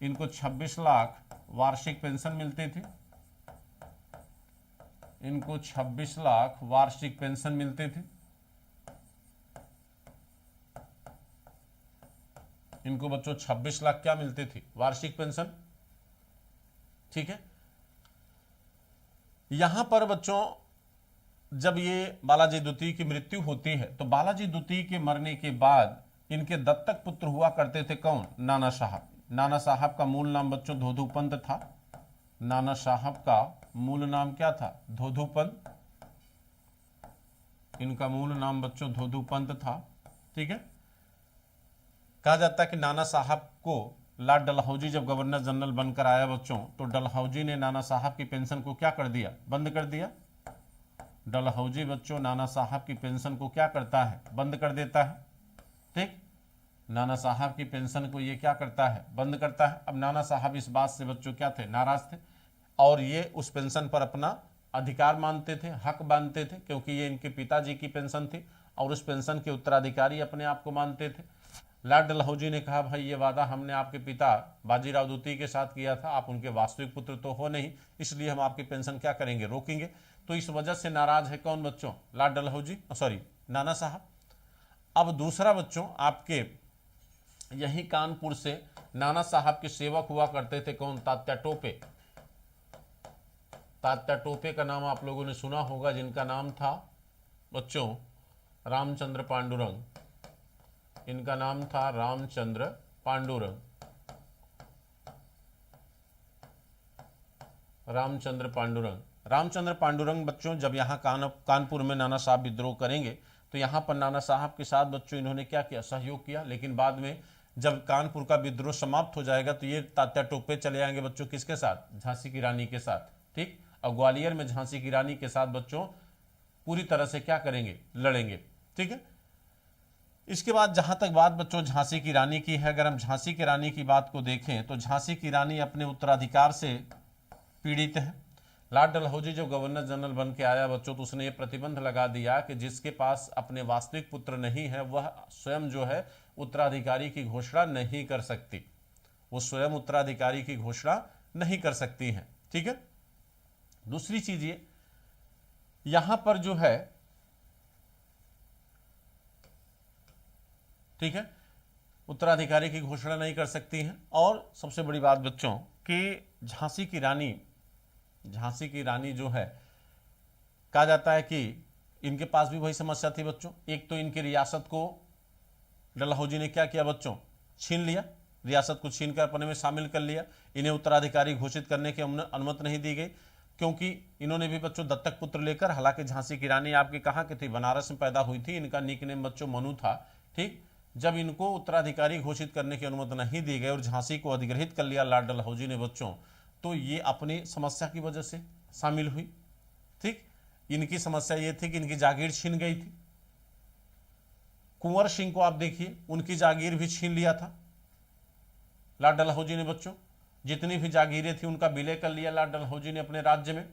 इनको 26 लाख वार्षिक पेंशन मिलती थी, इनको 26 लाख वार्षिक पेंशन मिलती थी, इनको बच्चों 26 लाख क्या मिलती थी? वार्षिक पेंशन, ठीक है। यहां पर बच्चों जब ये बालाजी द्वितीय की मृत्यु होती है तो बालाजी द्वितीय के मरने के बाद इनके दत्तक पुत्र हुआ करते थे कौन? नाना साहब। नाना साहब का मूल नाम बच्चों धोधुपंत था। नाना साहब का मूल नाम क्या था? धोधुपंत। इनका मूल नाम बच्चों धोधुपंत था, ठीक है। कहा जाता है कि नाना साहब को लॉर्ड डलहौजी जब गवर्नर जनरल बनकर आया बच्चों, तो डलहौजी ने नाना साहब की पेंशन को क्या कर दिया? बंद कर दिया। डलहौजी बच्चों नाना साहब की पेंशन को क्या करता है? बंद कर देता है, ठीक। नाना साहब की पेंशन को ये क्या करता है, बंद करता है। अब नाना साहब इस बात से बच्चों क्या थे, नाराज थे, और ये उस पेंशन पर अपना अधिकार मानते थे, हक मानते थे, क्योंकि ये इनके पिताजी की पेंशन थी और उस पेंशन के उत्तराधिकारी अपने आप को मानते थे। लॉर्ड डलहौजी ने कहा, भाई ये वादा हमने आपके पिता बाजीराव द्वितीय के साथ किया था, आप उनके वास्तविक पुत्र तो हो नहीं, इसलिए हम आपकी पेंशन क्या करेंगे, रोकेंगे। तो इस वजह से नाराज है कौन बच्चों, लॉर्ड डलहौजी, सॉरी नाना साहब। अब दूसरा बच्चों, आपके यही कानपुर से नाना साहब के सेवक हुआ करते थे कौन, तात्या टोपे। तात्या टोपे का नाम आप लोगों ने सुना होगा, जिनका नाम था बच्चों रामचंद्र पांडुरंग। इनका नाम था रामचंद्र पांडुरंग। रामचंद्र पांडुरंग, रामचंद्र पांडुरंग बच्चों जब यहाँ कानपुर में नाना साहब विद्रोह करेंगे तो यहाँ पर नाना साहब के साथ बच्चों इन्होंने क्या किया, सहयोग किया। लेकिन बाद में जब कानपुर का विद्रोह समाप्त हो जाएगा तो ये तात्या टोपे चले आएंगे बच्चों किसके साथ, झांसी की रानी के साथ, ठीक। और ग्वालियर में झांसी की रानी के साथ बच्चों पूरी तरह से क्या करेंगे, लड़ेंगे, ठीक है। इसके बाद जहां तक बात बच्चों झांसी की रानी की है, अगर हम झांसी की रानी की बात को देखें तो झांसी की रानी अपने उत्तराधिकार से पीड़ित है। लॉर्ड डलहौजी जब गवर्नर जनरल बन के आया बच्चों तो उसने ये प्रतिबंध लगा दिया कि जिसके पास अपने वास्तविक पुत्र नहीं है वह स्वयं जो है उत्तराधिकारी की घोषणा नहीं कर सकती, वो स्वयं उत्तराधिकारी की घोषणा नहीं कर सकती है, ठीक है। दूसरी चीज ये यहां पर जो है, ठीक है, उत्तराधिकारी की घोषणा नहीं कर सकती हैं। और सबसे बड़ी बात बच्चों कि झांसी की रानी जो है, कहा जाता है कि इनके पास भी वही समस्या थी बच्चों। एक तो इनकी रियासत को डलहौजी ने क्या किया बच्चों, छीन लिया, रियासत को छीन कर अपने में शामिल कर लिया। इन्हें उत्तराधिकारी घोषित करने की अनुमति नहीं दी गई, क्योंकि इन्होंने भी बच्चों दत्तक पुत्र लेकर, हालांकि झांसी की रानी आपकी कहाँ की थी, बनारस में पैदा हुई थी, इनका निकनेम बच्चों मनु था, ठीक। जब इनको उत्तराधिकारी घोषित करने की अनुमति नहीं दी गई और झांसी को अधिग्रहित कर लिया लॉर्ड डलहौजी ने बच्चों, तो ये अपनी समस्या की वजह से शामिल हुई, ठीक। इनकी समस्या ये थी कि इनकी जागीर छीन गई थी। कुंवर सिंह को आप देखिए, उनकी जागीर भी छीन लिया था लॉर्ड डलहौजी ने बच्चों, जितनी भी जागीरें थी उनका विलय कर लिया लॉर्ड डलहौजी ने अपने राज्य में।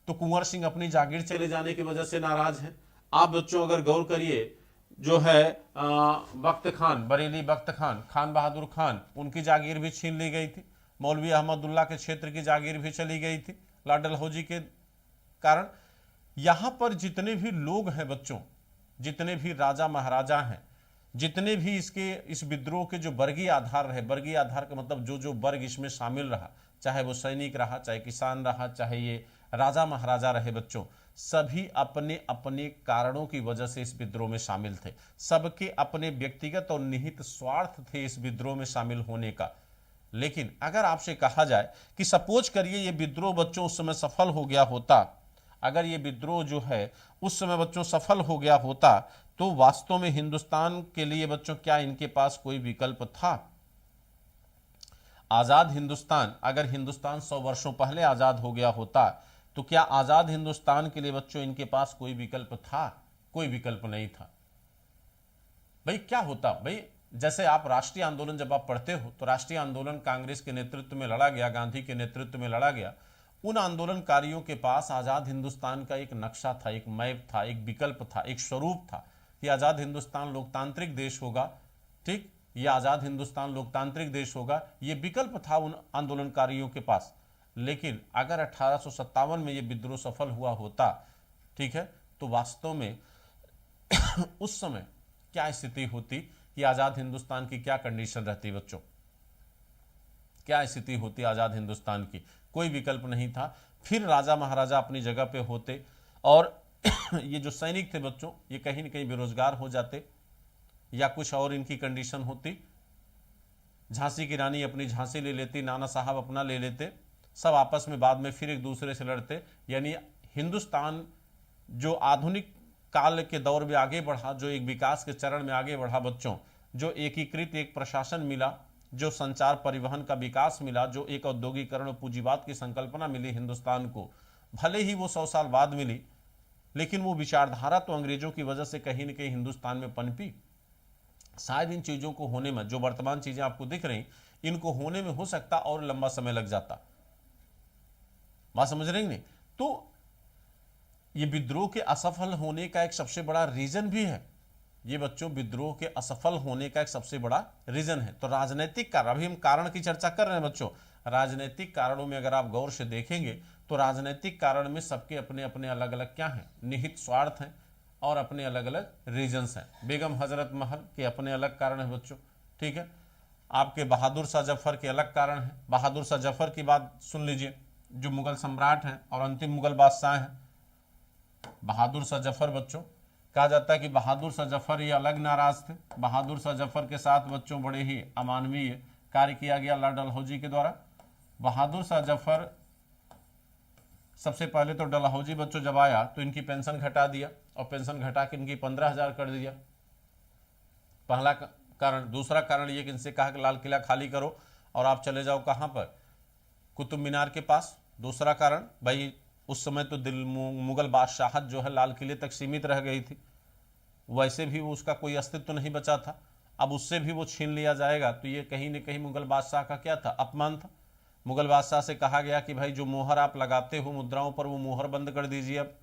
तो कुंवर सिंह अपनी जागीर चले जाने की वजह से नाराज है। आप बच्चों अगर गौर करिए, जो है बख्त खान, बरेली बख्त खान, खान बहादुर खान, उनकी जागीर भी छीन ली गई थी। मौलवी अहमदुल्ला के क्षेत्र की जागीर भी चली गई थी लॉर्ड डलहौजी के कारण। यहां पर जितने भी लोग हैं बच्चों, जितने भी राजा महाराजा हैं, जितने भी इस विद्रोह के जो वर्गीय आधार रहे, वर्गीय आधार का मतलब जो वर्ग इसमें शामिल रहा, चाहे वो सैनिक रहा, चाहे किसान रहा, चाहे ये राजा महाराजा रहे बच्चों, सभी अपने अपने कारणों की वजह से इस विद्रोह में शामिल थे। सबके अपने व्यक्तिगत और निहित स्वार्थ थे इस विद्रोह में शामिल होने का। लेकिन अगर आपसे कहा जाए कि सपोज करिए ये विद्रोह बच्चों उस समय सफल हो गया होता, अगर ये विद्रोह जो है उस समय बच्चों सफल हो गया होता, तो वास्तव में हिंदुस्तान के लिए बच्चों क्या इनके पास कोई विकल्प था? आजाद हिंदुस्तान, अगर हिंदुस्तान 100 वर्षों पहले आजाद हो गया होता तो क्या आजाद हिंदुस्तान के लिए बच्चों इनके पास कोई विकल्प था? कोई विकल्प नहीं था। भाई क्या होता, भाई जैसे आप राष्ट्रीय आंदोलन जब आप पढ़ते हो तो राष्ट्रीय आंदोलन कांग्रेस के नेतृत्व में लड़ा गया, गांधी के नेतृत्व में लड़ा गया। उन आंदोलनकारियों के पास आजाद हिंदुस्तान का एक नक्शा था, एक मैप था, एक विकल्प था, एक स्वरूप था कि आजाद हिंदुस्तान लोकतांत्रिक देश होगा, ठीक, ये आजाद हिंदुस्तान लोकतांत्रिक देश होगा, ये विकल्प था उन आंदोलनकारियों के पास। लेकिन अगर 1857 में ये विद्रोह सफल हुआ होता, ठीक है, तो वास्तव में उस समय क्या स्थिति होती कि आजाद हिंदुस्तान की क्या कंडीशन रहती बच्चों, क्या स्थिति होती आजाद हिंदुस्तान की? कोई विकल्प नहीं था। फिर राजा महाराजा अपनी जगह पे होते और ये जो सैनिक थे बच्चों, ये कहीं न कहीं बेरोजगार हो जाते या कुछ और इनकी कंडीशन होती। झांसी की रानी अपनी झांसी ले लेती, नाना साहब अपना ले लेते, सब आपस में बाद में फिर एक दूसरे से लड़ते। यानी हिंदुस्तान जो आधुनिक काल के दौर में आगे बढ़ा, जो एक विकास के चरण में आगे बढ़ा बच्चों, जो एकीकृत एक प्रशासन मिला, जो संचार परिवहन का विकास मिला, जो एक औद्योगिकरण और पूंजीवाद की संकल्पना मिली हिंदुस्तान को, भले ही वो 100 साल बाद मिली, लेकिन वो विचारधारा तो अंग्रेजों की वजह से कहीं न कहीं हिंदुस्तान में पनपी। शायद इन चीज़ों को होने में, जो वर्तमान चीज़ें आपको दिख रही, इनको होने में हो सकता और लंबा समय लग जाता। बात समझ रहे हैं नहीं? तो ये विद्रोह के असफल होने का एक सबसे बड़ा रीजन भी है। ये बच्चों विद्रोह के असफल होने का एक सबसे बड़ा रीजन है। तो राजनीतिक कारण, अभी हम कारण की चर्चा कर रहे हैं बच्चों, राजनीतिक कारणों में अगर आप गौर से देखेंगे तो राजनीतिक कारण में सबके अपने अपने अलग अलग क्या हैं, निहित स्वार्थ हैं और अपने अलग अलग रीजन्स हैं। बेगम हजरत महल के अपने अलग कारण हैं बच्चों, ठीक है। आपके बहादुर शाह जफर के अलग कारण हैं। बहादुर शाह जफर की बात सुन लीजिए, जो मुगल सम्राट हैं और अंतिम मुगल बादशाह हैं। बहादुर शाह जफर बच्चों, कहा जाता है कि बहादुर शाह जफर ये अलग नाराज थे। बहादुर शाह जफर के साथ बच्चों बड़े ही अमानवीय कार्य किया गया लॉर्ड डलहौजी के द्वारा। बहादुर शाह जफर सबसे पहले तो डलहौजी बच्चों जब आया तो इनकी पेंशन घटा दिया और पेंशन घटा के इनकी 15,000 कर दिया, पहला कारण। दूसरा कारण ये कि इनसे कहा कि लाल किला खाली करो और आप चले जाओ कहाँ पर, कुतुब मीनार के पास। दूसरा कारण भाई उस समय तो मुगल बादशाहत जो है लाल किले तक सीमित रह गई थी, वैसे भी वो उसका कोई अस्तित्व नहीं बचा था। अब उससे भी वो छीन लिया जाएगा तो ये कहीं न कहीं मुगल बादशाह का क्या था, अपमान था। मुगल बादशाह से कहा गया कि भाई जो मोहर आप लगाते हो मुद्राओं पर वो मोहर बंद कर दीजिए अब।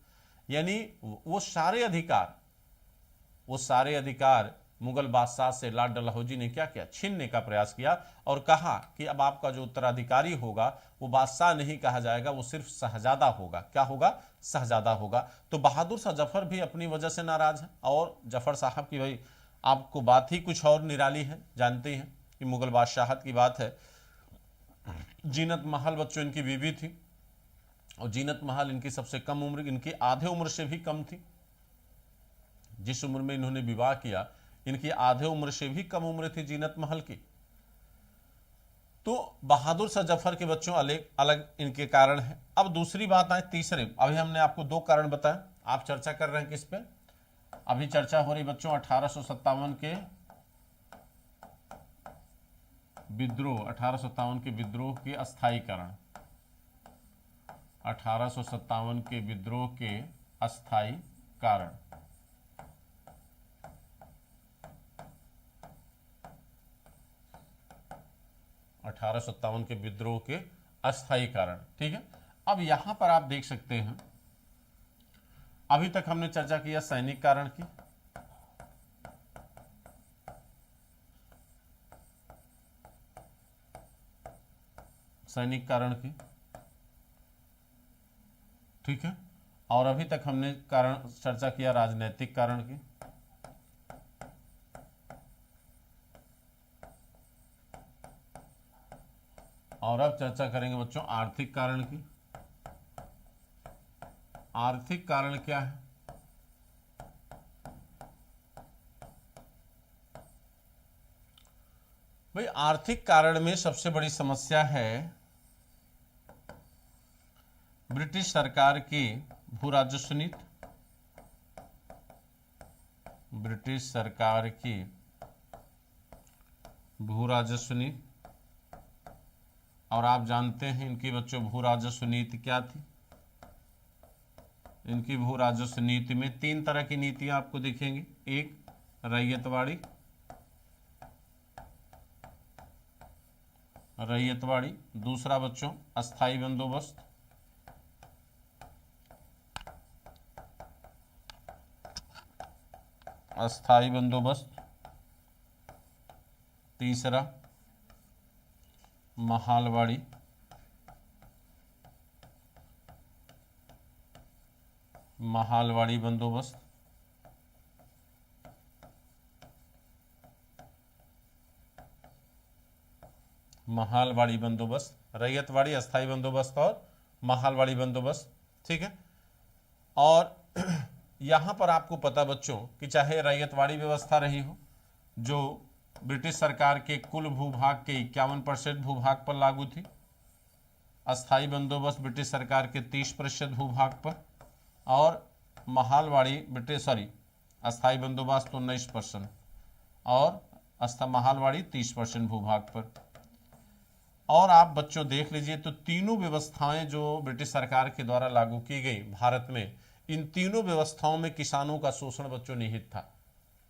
यानी वो सारे अधिकार मुगल बादशाह से लॉर्ड डलहौजी ने क्या किया, छीनने का प्रयास किया और कहा कि अब आपका जो उत्तराधिकारी होगा वो बादशाह नहीं कहा जाएगा, वो सिर्फ शहजादा होगा। क्या होगा, शहजादा होगा। तो बहादुर शाह जफर भी अपनी वजह से नाराज है। और जफर साहब की भाई आपको बात ही कुछ और निराली है, जानते हैं कि मुगल बादशाहत की बात है। जीनत महल बच्चों इनकी बीवी थी और जीनत महल इनकी सबसे कम उम्र, इनकी आधे उम्र से भी कम थी। जिस उम्र में इन्होंने विवाह किया इनकी आधे उम्र से भी कम उम्र थी जीनत महल की। तो बहादुर शाह जफर के बच्चों अलग अलग इनके कारण हैं। अब दूसरी बात आए तीसरे, अभी हमने आपको 2 कारण बताए, आप चर्चा कर रहे हैं किस पे, अभी चर्चा हो रही बच्चों 1857 के विद्रोह, 1857 के विद्रोह के अस्थायी कारण, 1857 के विद्रोह के अस्थायी कारण। 1857 के विद्रोह के अस्थायी कारण, ठीक है। अब यहां पर आप देख सकते हैं, अभी तक हमने चर्चा किया सैनिक कारण की, सैनिक कारण की, ठीक है। और अभी तक हमने कारण चर्चा किया राजनीतिक कारण की, और अब चर्चा करेंगे बच्चों आर्थिक कारण की। आर्थिक कारण क्या है, भाई आर्थिक कारण में सबसे बड़ी समस्या है ब्रिटिश सरकार की भू राजस्व नीति। ब्रिटिश सरकार की भू राजस्व नीति, और आप जानते हैं इनकी बच्चों भू राजस्व नीति क्या थी। इनकी भू राजस्व नीति में 3 तरह की नीतियां आपको दिखेंगी। एक रैयतवाड़ी, दूसरा बच्चों अस्थाई बंदोबस्त, अस्थाई बंदोबस्त, तीसरा महालवाड़ी, महालवाड़ी बंदोबस्त, महालवाड़ी बंदोबस्त, रैयतवाड़ी, अस्थाई बंदोबस्त और महालवाड़ी बंदोबस्त, ठीक है। और यहां पर आपको पता बच्चों कि चाहे रैयतवाड़ी व्यवस्था रही हो जो ब्रिटिश सरकार के कुल भूभाग के 51% भूभाग पर लागू थी, अस्थाई बंदोबस्त ब्रिटिश सरकार के 30% भूभाग पर, और महालवाड़ी अस्थाई बंदोबस्त 19% और महालवाड़ी 30% भूभाग पर। और आप बच्चों देख लीजिए तो तीनों व्यवस्थाएं जो ब्रिटिश सरकार के द्वारा लागू की गई भारत में, इन तीनों व्यवस्थाओं में किसानों का शोषण बच्चों निहित था,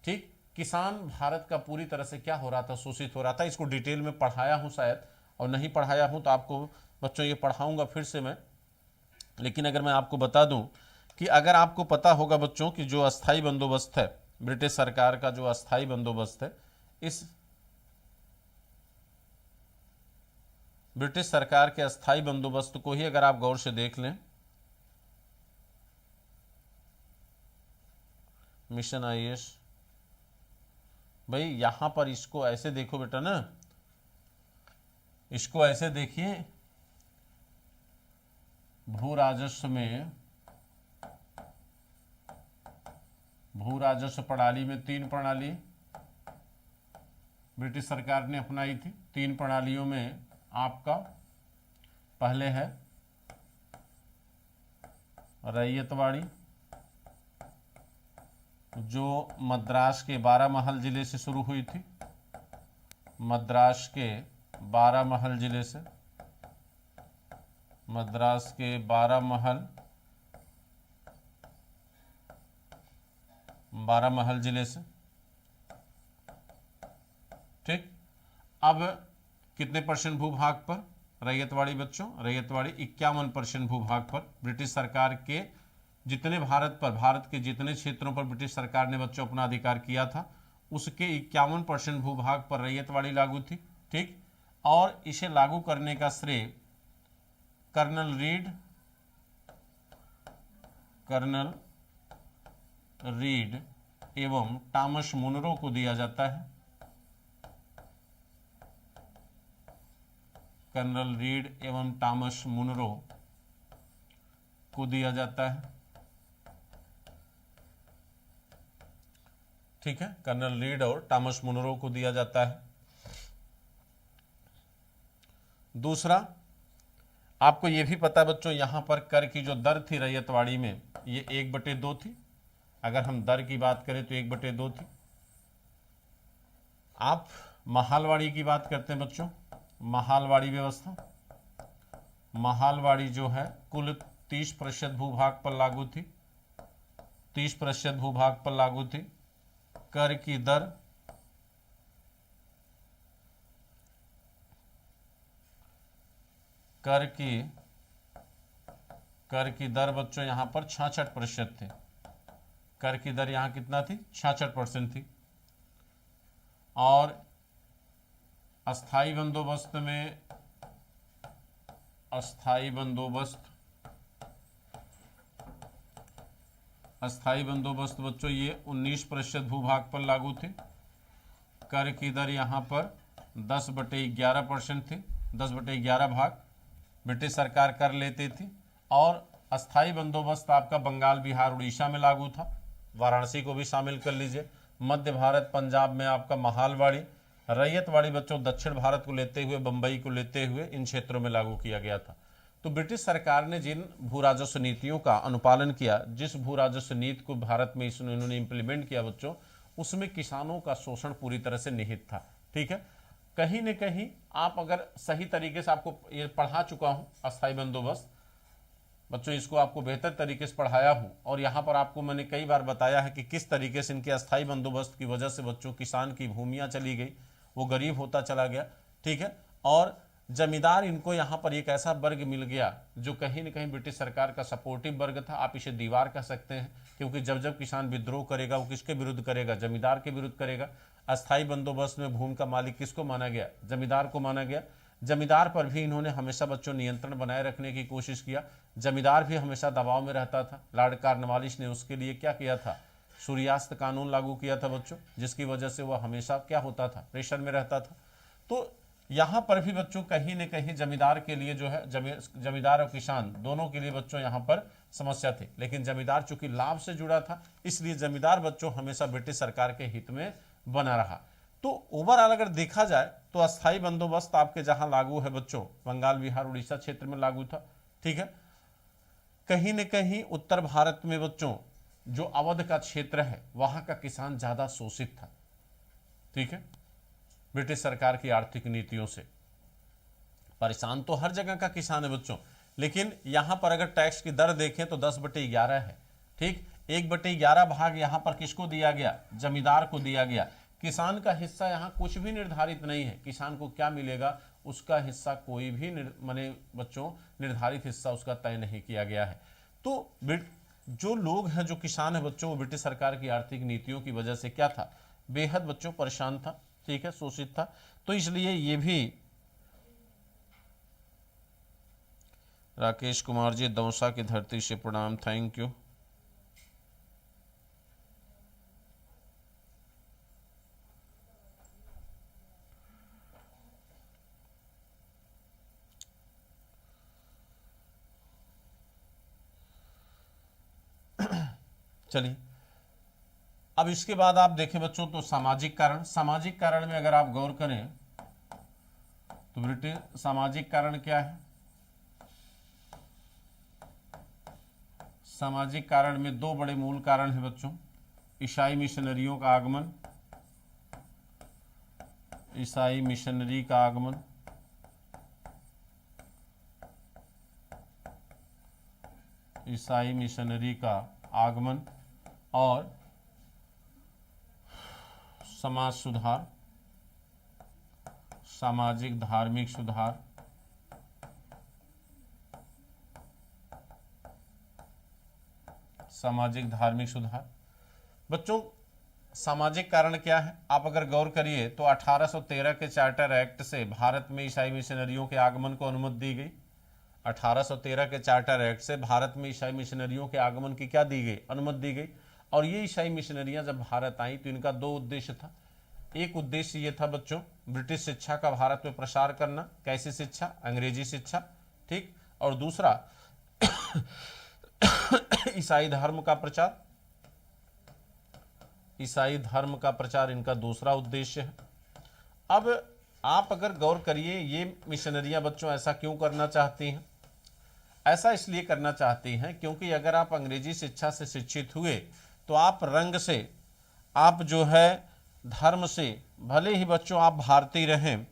ठीक। किसान भारत का पूरी तरह से क्या हो रहा था, शोषित हो रहा था। इसको डिटेल में पढ़ाया हूँ शायद, और नहीं पढ़ाया हूँ तो आपको बच्चों ये पढ़ाऊंगा फिर से मैं। लेकिन अगर मैं आपको बता दूं कि अगर आपको पता होगा बच्चों कि जो अस्थाई बंदोबस्त है, ब्रिटिश सरकार का जो अस्थाई बंदोबस्त है, इस ब्रिटिश सरकार के अस्थाई बंदोबस्त को ही अगर आप गौर से देख लें, मिशन आईएएस, भाई यहां पर इसको ऐसे देखो बेटा ना, इसको ऐसे देखिए, भू राजस्व में, भू राजस्व प्रणाली में 3 प्रणाली ब्रिटिश सरकार ने अपनाई थी। 3 प्रणालियों में आपका पहले है रैयतवाड़ी, जो मद्रास के 12 महल जिले से शुरू हुई थी, मद्रास के 12 महल जिले से, मद्रास के 12 महल जिले से। ठीक, अब कितने परसेंट भूभाग पर रैयतवाड़ी बच्चों, रैयतवाड़ी 51% भूभाग पर। ब्रिटिश सरकार के जितने भारत के जितने क्षेत्रों पर ब्रिटिश सरकार ने बच्चों अपना अधिकार किया था, उसके 51% भूभाग पर रैयतवाड़ी लागू थी। ठीक, और इसे लागू करने का श्रेय कर्नल रीड एवं टॉमस मुनरो को दिया जाता है। कर्नल रीड एवं टॉमस मुनरो को दिया जाता है। ठीक है, कर्नल रीड और टॉमस मुनरो को दिया जाता है। दूसरा, आपको यह भी पता बच्चों, यहां पर कर की जो दर थी रैयतवाड़ी में, ये 1/2 थी। अगर हम दर की बात करें तो 1/2 थी। आप महालवाड़ी की बात करते हैं बच्चों, महालवाड़ी व्यवस्था, महालवाड़ी जो है कुल 30% भूभाग पर लागू थी, 30% भूभाग पर लागू थी। कर की दर बच्चों यहां पर 66% थे। कर की दर यहां कितना थी, 66% थी। और अस्थाई बंदोबस्त में, अस्थाई बंदोबस्त बच्चों ये 19% भूभाग पर लागू थे। कर की दर यहां पर 10/11% थी, 10/11 भाग ब्रिटिश सरकार कर लेती थी। और अस्थाई बंदोबस्त आपका बंगाल, बिहार, उड़ीसा में लागू था, वाराणसी को भी शामिल कर लीजिए। मध्य भारत, पंजाब में आपका महालवाड़ी, रैयतवाड़ी बच्चों दक्षिण भारत को लेते हुए, बंबई को लेते हुए इन क्षेत्रों में लागू किया गया था। तो ब्रिटिश सरकार ने जिन भू राजस्व नीतियों का अनुपालन किया, जिस भू राजस्व नीति को भारत में इन्होंने इंप्लीमेंट किया बच्चों, उसमें किसानों का शोषण पूरी तरह से निहित था। ठीक है, कहीं न कहीं आप अगर सही तरीके से, आपको ये पढ़ा चुका हूं अस्थाई बंदोबस्त बच्चों, इसको आपको बेहतर तरीके से पढ़ाया हूं, और यहां पर आपको मैंने कई बार बताया है कि किस तरीके से इनके अस्थाई बंदोबस्त की वजह से बच्चों किसान की भूमियां चली गई, वो गरीब होता चला गया। ठीक है, और जमींदार, इनको यहां पर एक ऐसा वर्ग मिल गया जो कहीं न कहीं ब्रिटिश सरकार का सपोर्टिव वर्ग था। आप इसे दीवार कह सकते हैं, क्योंकि जब जब किसान विद्रोह करेगा वो किसके विरुद्ध करेगा, जमींदार के विरुद्ध करेगा। अस्थाई बंदोबस्त में भूमि का मालिक किसको माना गया, जमींदार को माना गया। जमींदार पर भी इन्होंने हमेशा बच्चों नियंत्रण बनाए रखने की कोशिश किया। जमींदार भी हमेशा दबाव में रहता था। लॉर्ड कॉर्नवालिस ने उसके लिए क्या किया था, सूर्यास्त कानून लागू किया था बच्चों, जिसकी वजह से वह हमेशा क्या होता था, प्रेशर में रहता था। तो यहां पर भी बच्चों कहीं न कहीं जमींदार के लिए जो है, जमींदार और किसान दोनों के लिए बच्चों यहां पर समस्या थी। लेकिन जमींदार चूंकि लाभ से जुड़ा था, इसलिए जमींदार बच्चों हमेशा ब्रिटिश सरकार के हित में बना रहा। तो ओवरऑल अगर देखा जाए तो अस्थाई बंदोबस्त आपके जहां लागू है बच्चों, बंगाल, बिहार, उड़ीसा क्षेत्र में लागू था। ठीक है, कहीं न कहीं उत्तर भारत में बच्चों जो अवध का क्षेत्र है, वहां का किसान ज्यादा शोषित था। ठीक है, ब्रिटिश सरकार की आर्थिक नीतियों से परेशान तो हर जगह का किसान है बच्चों, लेकिन यहां पर अगर टैक्स की दर देखें तो 10/11 है। ठीक, 1/11 भाग यहाँ पर किसको दिया गया, जमींदार को दिया गया। किसान का हिस्सा यहाँ कुछ भी निर्धारित नहीं है, किसान को क्या मिलेगा उसका हिस्सा कोई भी माने बच्चों निर्धारित हिस्सा उसका तय नहीं किया गया है। तो जो लोग हैं, जो किसान है बच्चों, वो ब्रिटिश सरकार की आर्थिक नीतियों की वजह से क्या था, बेहद बच्चों परेशान था, ठीक है, शोषित था। तो इसलिए ये भी राकेश कुमार जी दौसा की धरती से प्रणाम, थैंक यू। चलिए अब इसके बाद आप देखें बच्चों तो सामाजिक कारण, सामाजिक कारण में अगर आप गौर करें तो ब्रिटिश सामाजिक कारण क्या है, सामाजिक कारण में दो बड़े मूल कारण हैं बच्चों, ईसाई मिशनरियों का आगमन, ईसाई मिशनरी का आगमन, ईसाई मिशनरी का आगमन और समाज सुधार, सामाजिक धार्मिक सुधार, सामाजिक धार्मिक सुधार। बच्चों सामाजिक कारण क्या है, आप अगर गौर करिए तो 1813 के चार्टर एक्ट से भारत में ईसाई मिशनरियों के आगमन को अनुमति दी गई। 1813 के चार्टर एक्ट से भारत में ईसाई मिशनरियों के आगमन की क्या दी गई, अनुमति दी गई। और ये ईसाई मिशनरियां जब भारत आई तो इनका दो उद्देश्य था। एक उद्देश्य ये था बच्चों ब्रिटिश शिक्षा का भारत में प्रसार करना, कैसी शिक्षा, अंग्रेजी शिक्षा, ठीक, और दूसरा ईसाई धर्म का प्रचार, ईसाई धर्म का प्रचार इनका दूसरा उद्देश्य है। अब आप अगर गौर करिए ये मिशनरियां बच्चों ऐसा क्यों करना चाहती हैं, ऐसा इसलिए करना चाहती हैं क्योंकि अगर आप अंग्रेजी शिक्षा से शिक्षित हुए तो आप रंग से, आप जो है धर्म से, भले ही बच्चों आप भारतीय रहें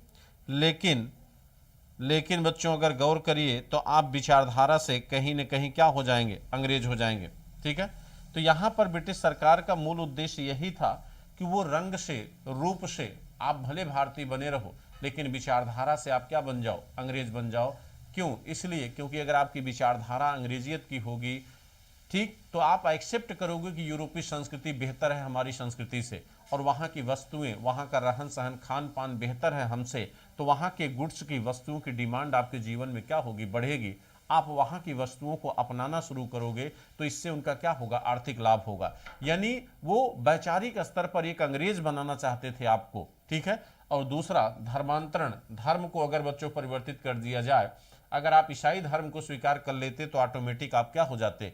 लेकिन बच्चों अगर गौर करिए तो आप विचारधारा से कहीं न कहीं क्या हो जाएंगे, अंग्रेज हो जाएंगे, ठीक है। तो यहाँ पर ब्रिटिश सरकार का मूल उद्देश्य यही था कि वो रंग से, रूप से आप भले भारतीय बने रहो लेकिन विचारधारा से आप क्या बन जाओ, अंग्रेज बन जाओ। क्यों, इसलिए क्योंकि अगर आपकी विचारधारा अंग्रेजियत की होगी, ठीक, तो आप एक्सेप्ट करोगे कि यूरोपीय संस्कृति बेहतर है हमारी संस्कृति से, और वहाँ की वस्तुएं, वहाँ का रहन सहन खान पान बेहतर है हमसे, तो वहाँ के गुड्स की, वस्तुओं की डिमांड आपके जीवन में क्या होगी, बढ़ेगी। आप वहाँ की वस्तुओं को अपनाना शुरू करोगे तो इससे उनका क्या होगा, आर्थिक लाभ होगा। यानी वो वैचारिक स्तर पर एक अंग्रेज बनाना चाहते थे आपको, ठीक है। और दूसरा धर्मांतरण, धर्म को अगर बच्चों परिवर्तित कर दिया जाए, अगर आप ईसाई धर्म को स्वीकार कर लेते तो ऑटोमेटिक आप क्या हो जाते,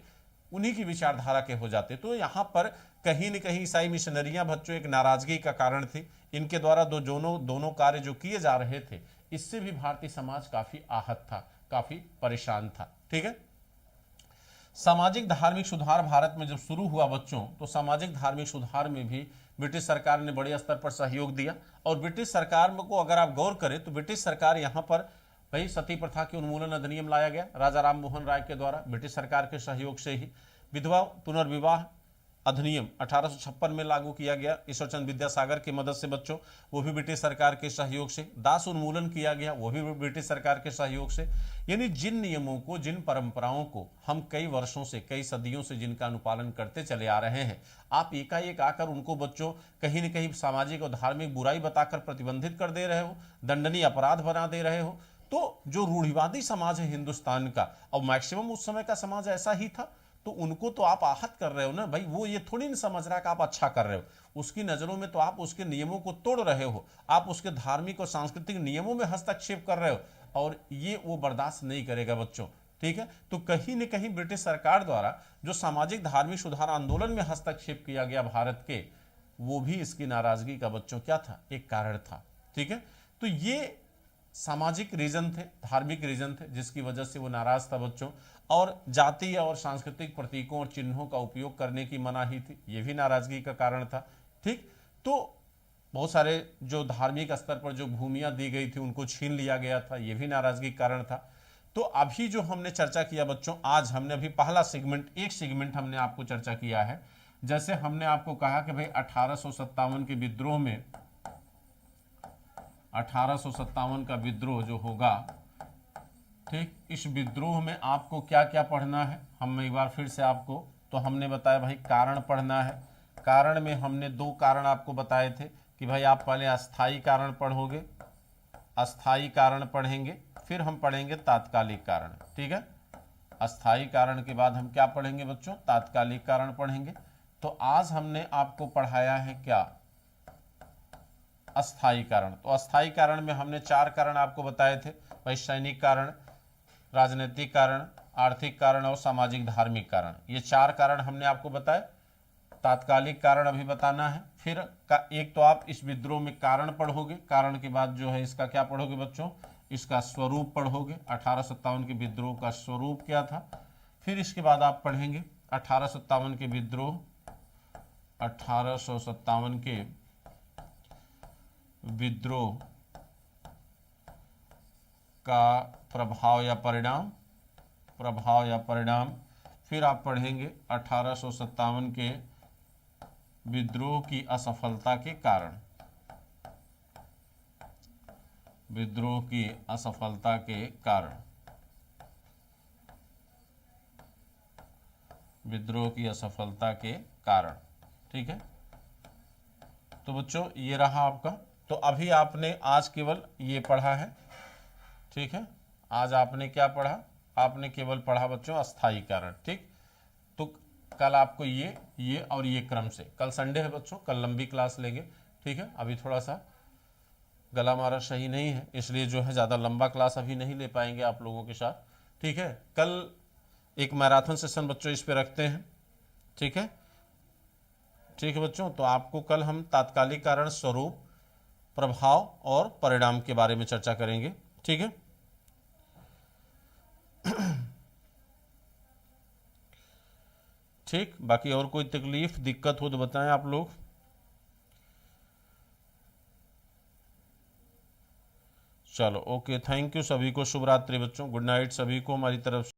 उन्हीं की विचारधारा के हो जाते। तो यहाँ पर कहीं न कहीं ईसाई मिशनरियां बच्चों एक नाराजगी का कारण थी। इनके द्वारा दोनों कार्य जो किए जा रहे थे, इससे भी भारतीय समाज काफी आहत था, काफी परेशान था, ठीक है। सामाजिक धार्मिक सुधार भारत में जब शुरू हुआ बच्चों, तो सामाजिक धार्मिक सुधार में भी ब्रिटिश सरकार ने बड़े स्तर पर सहयोग दिया। और ब्रिटिश सरकार को अगर आप गौर करें तो ब्रिटिश सरकार यहाँ पर भाई सती प्रथा के उन्मूलन अधिनियम लाया गया राजा राम मोहन राय के द्वारा, ब्रिटिश सरकार के सहयोग से ही। विधवा पुनर्विवाह अधिनियम 1856 में लागू किया गया ईश्वरचंद्र विद्यासागर की मदद से बच्चों, वो भी ब्रिटिश सरकार के सहयोग से। दास उन्मूलन किया गया, वो भी ब्रिटिश सरकार के सहयोग से। यानी जिन नियमों को, जिन परंपराओं को हम कई वर्षों से, कई सदियों से जिनका अनुपालन करते चले आ रहे हैं, आप एकाएक आकर उनको बच्चों कहीं न कहीं सामाजिक और धार्मिक बुराई बताकर प्रतिबंधित कर दे रहे हो, दंडनीय अपराध बना दे रहे हो। तो जो रूढ़िवादी समाज है हिंदुस्तान का, और मैक्सिमम उस समय का समाज ऐसा ही था, तो उनको तो आप आहत कर रहे हो ना भाई। वो ये थोड़ी नहीं समझ रहा कि आप अच्छा कर रहे हो, उसकी नज़रों में तो आप उसके नियमों को तोड़ रहे हो, आप उसके धार्मिक और सांस्कृतिक नियमों में हस्तक्षेप कर रहे हो, और ये वो बर्दाश्त नहीं करेगा बच्चों, ठीक है। तो कहीं न कहीं ब्रिटिश सरकार द्वारा जो सामाजिक धार्मिक सुधार आंदोलन में हस्तक्षेप किया गया भारत के, वो भी इसकी नाराजगी का बच्चों क्या था, एक कारण था, ठीक है। तो ये सामाजिक रीजन थे, धार्मिक रीजन थे, जिसकी वजह से वो नाराज था बच्चों। और जातीय और सांस्कृतिक प्रतीकों और चिन्हों का उपयोग करने की मनाही थी, ये भी नाराजगी का कारण था, ठीक। तो बहुत सारे जो धार्मिक स्तर पर जो भूमियां दी गई थी उनको छीन लिया गया था, ये भी नाराजगी का कारण था। तो अभी जो हमने चर्चा किया बच्चों, आज हमने अभी पहला सेगमेंट, एक सेगमेंट हमने आपको चर्चा किया है। जैसे हमने आपको कहा कि भाई 1857 के विद्रोह में, 1857 का विद्रोह जो होगा, ठीक, इस विद्रोह में आपको क्या क्या पढ़ना है, हम एक बार फिर से आपको, तो हमने बताया भाई कारण पढ़ना है। कारण में हमने दो कारण आपको बताए थे कि भाई आप पहले अस्थाई कारण पढ़ोगे, अस्थाई कारण पढ़ेंगे, फिर हम पढ़ेंगे तात्कालिक कारण, ठीक है। अस्थाई कारण के बाद हम क्या पढ़ेंगे बच्चों, तात्कालिक कारण पढ़ेंगे। तो आज हमने आपको पढ़ाया है क्या, अस्थाई कारण। तो अस्थाई कारण में हमने 4 कारण आपको बताए थे भाई, सैनिक कारण, राजनीतिक कारण, आर्थिक कारण और सामाजिक धार्मिक कारण। ये 4 कारण हमने आपको बताए। तात्कालिक कारण अभी बताना है। फिर एक तो आप इस विद्रोह में कारण पढ़ोगे, कारण के बाद जो है इसका क्या पढ़ोगे बच्चों, इसका स्वरूप पढ़ोगे, 1857 के विद्रोह का स्वरूप क्या था। फिर इसके बाद आप पढ़ेंगे 1857 के विद्रोह, 1857 के विद्रोह का प्रभाव या परिणाम, प्रभाव या परिणाम। फिर आप पढ़ेंगे 1857 के विद्रोह की असफलता के कारण, विद्रोह की असफलता के कारण, विद्रोह की असफलता के कारण, ठीक है। तो बच्चों ये रहा आपका। तो अभी आपने आज केवल ये पढ़ा है, ठीक है। आज आपने क्या पढ़ा, आपने केवल पढ़ा बच्चों अस्थाई कारण, ठीक। तो कल आपको ये और ये क्रम से, कल संडे है बच्चों, कल लंबी क्लास लेंगे, ठीक है। अभी थोड़ा सा गला हमारा सही नहीं है, इसलिए जो है ज़्यादा लंबा क्लास अभी नहीं ले पाएंगे आप लोगों के साथ, ठीक है। कल एक मैराथन सेशन बच्चों इस पे रखते हैं, ठीक है, ठीक है बच्चों। तो आपको कल हम तात्कालिक कारण, स्वरूप, प्रभाव और परिणाम के बारे में चर्चा करेंगे, ठीक है। ठीक, बाकी और कोई तकलीफ दिक्कत हो तो बताएं आप लोग। चलो ओके, थैंक यू सभी को, शुभ रात्रि बच्चों, गुड नाइट सभी को हमारी तरफ से।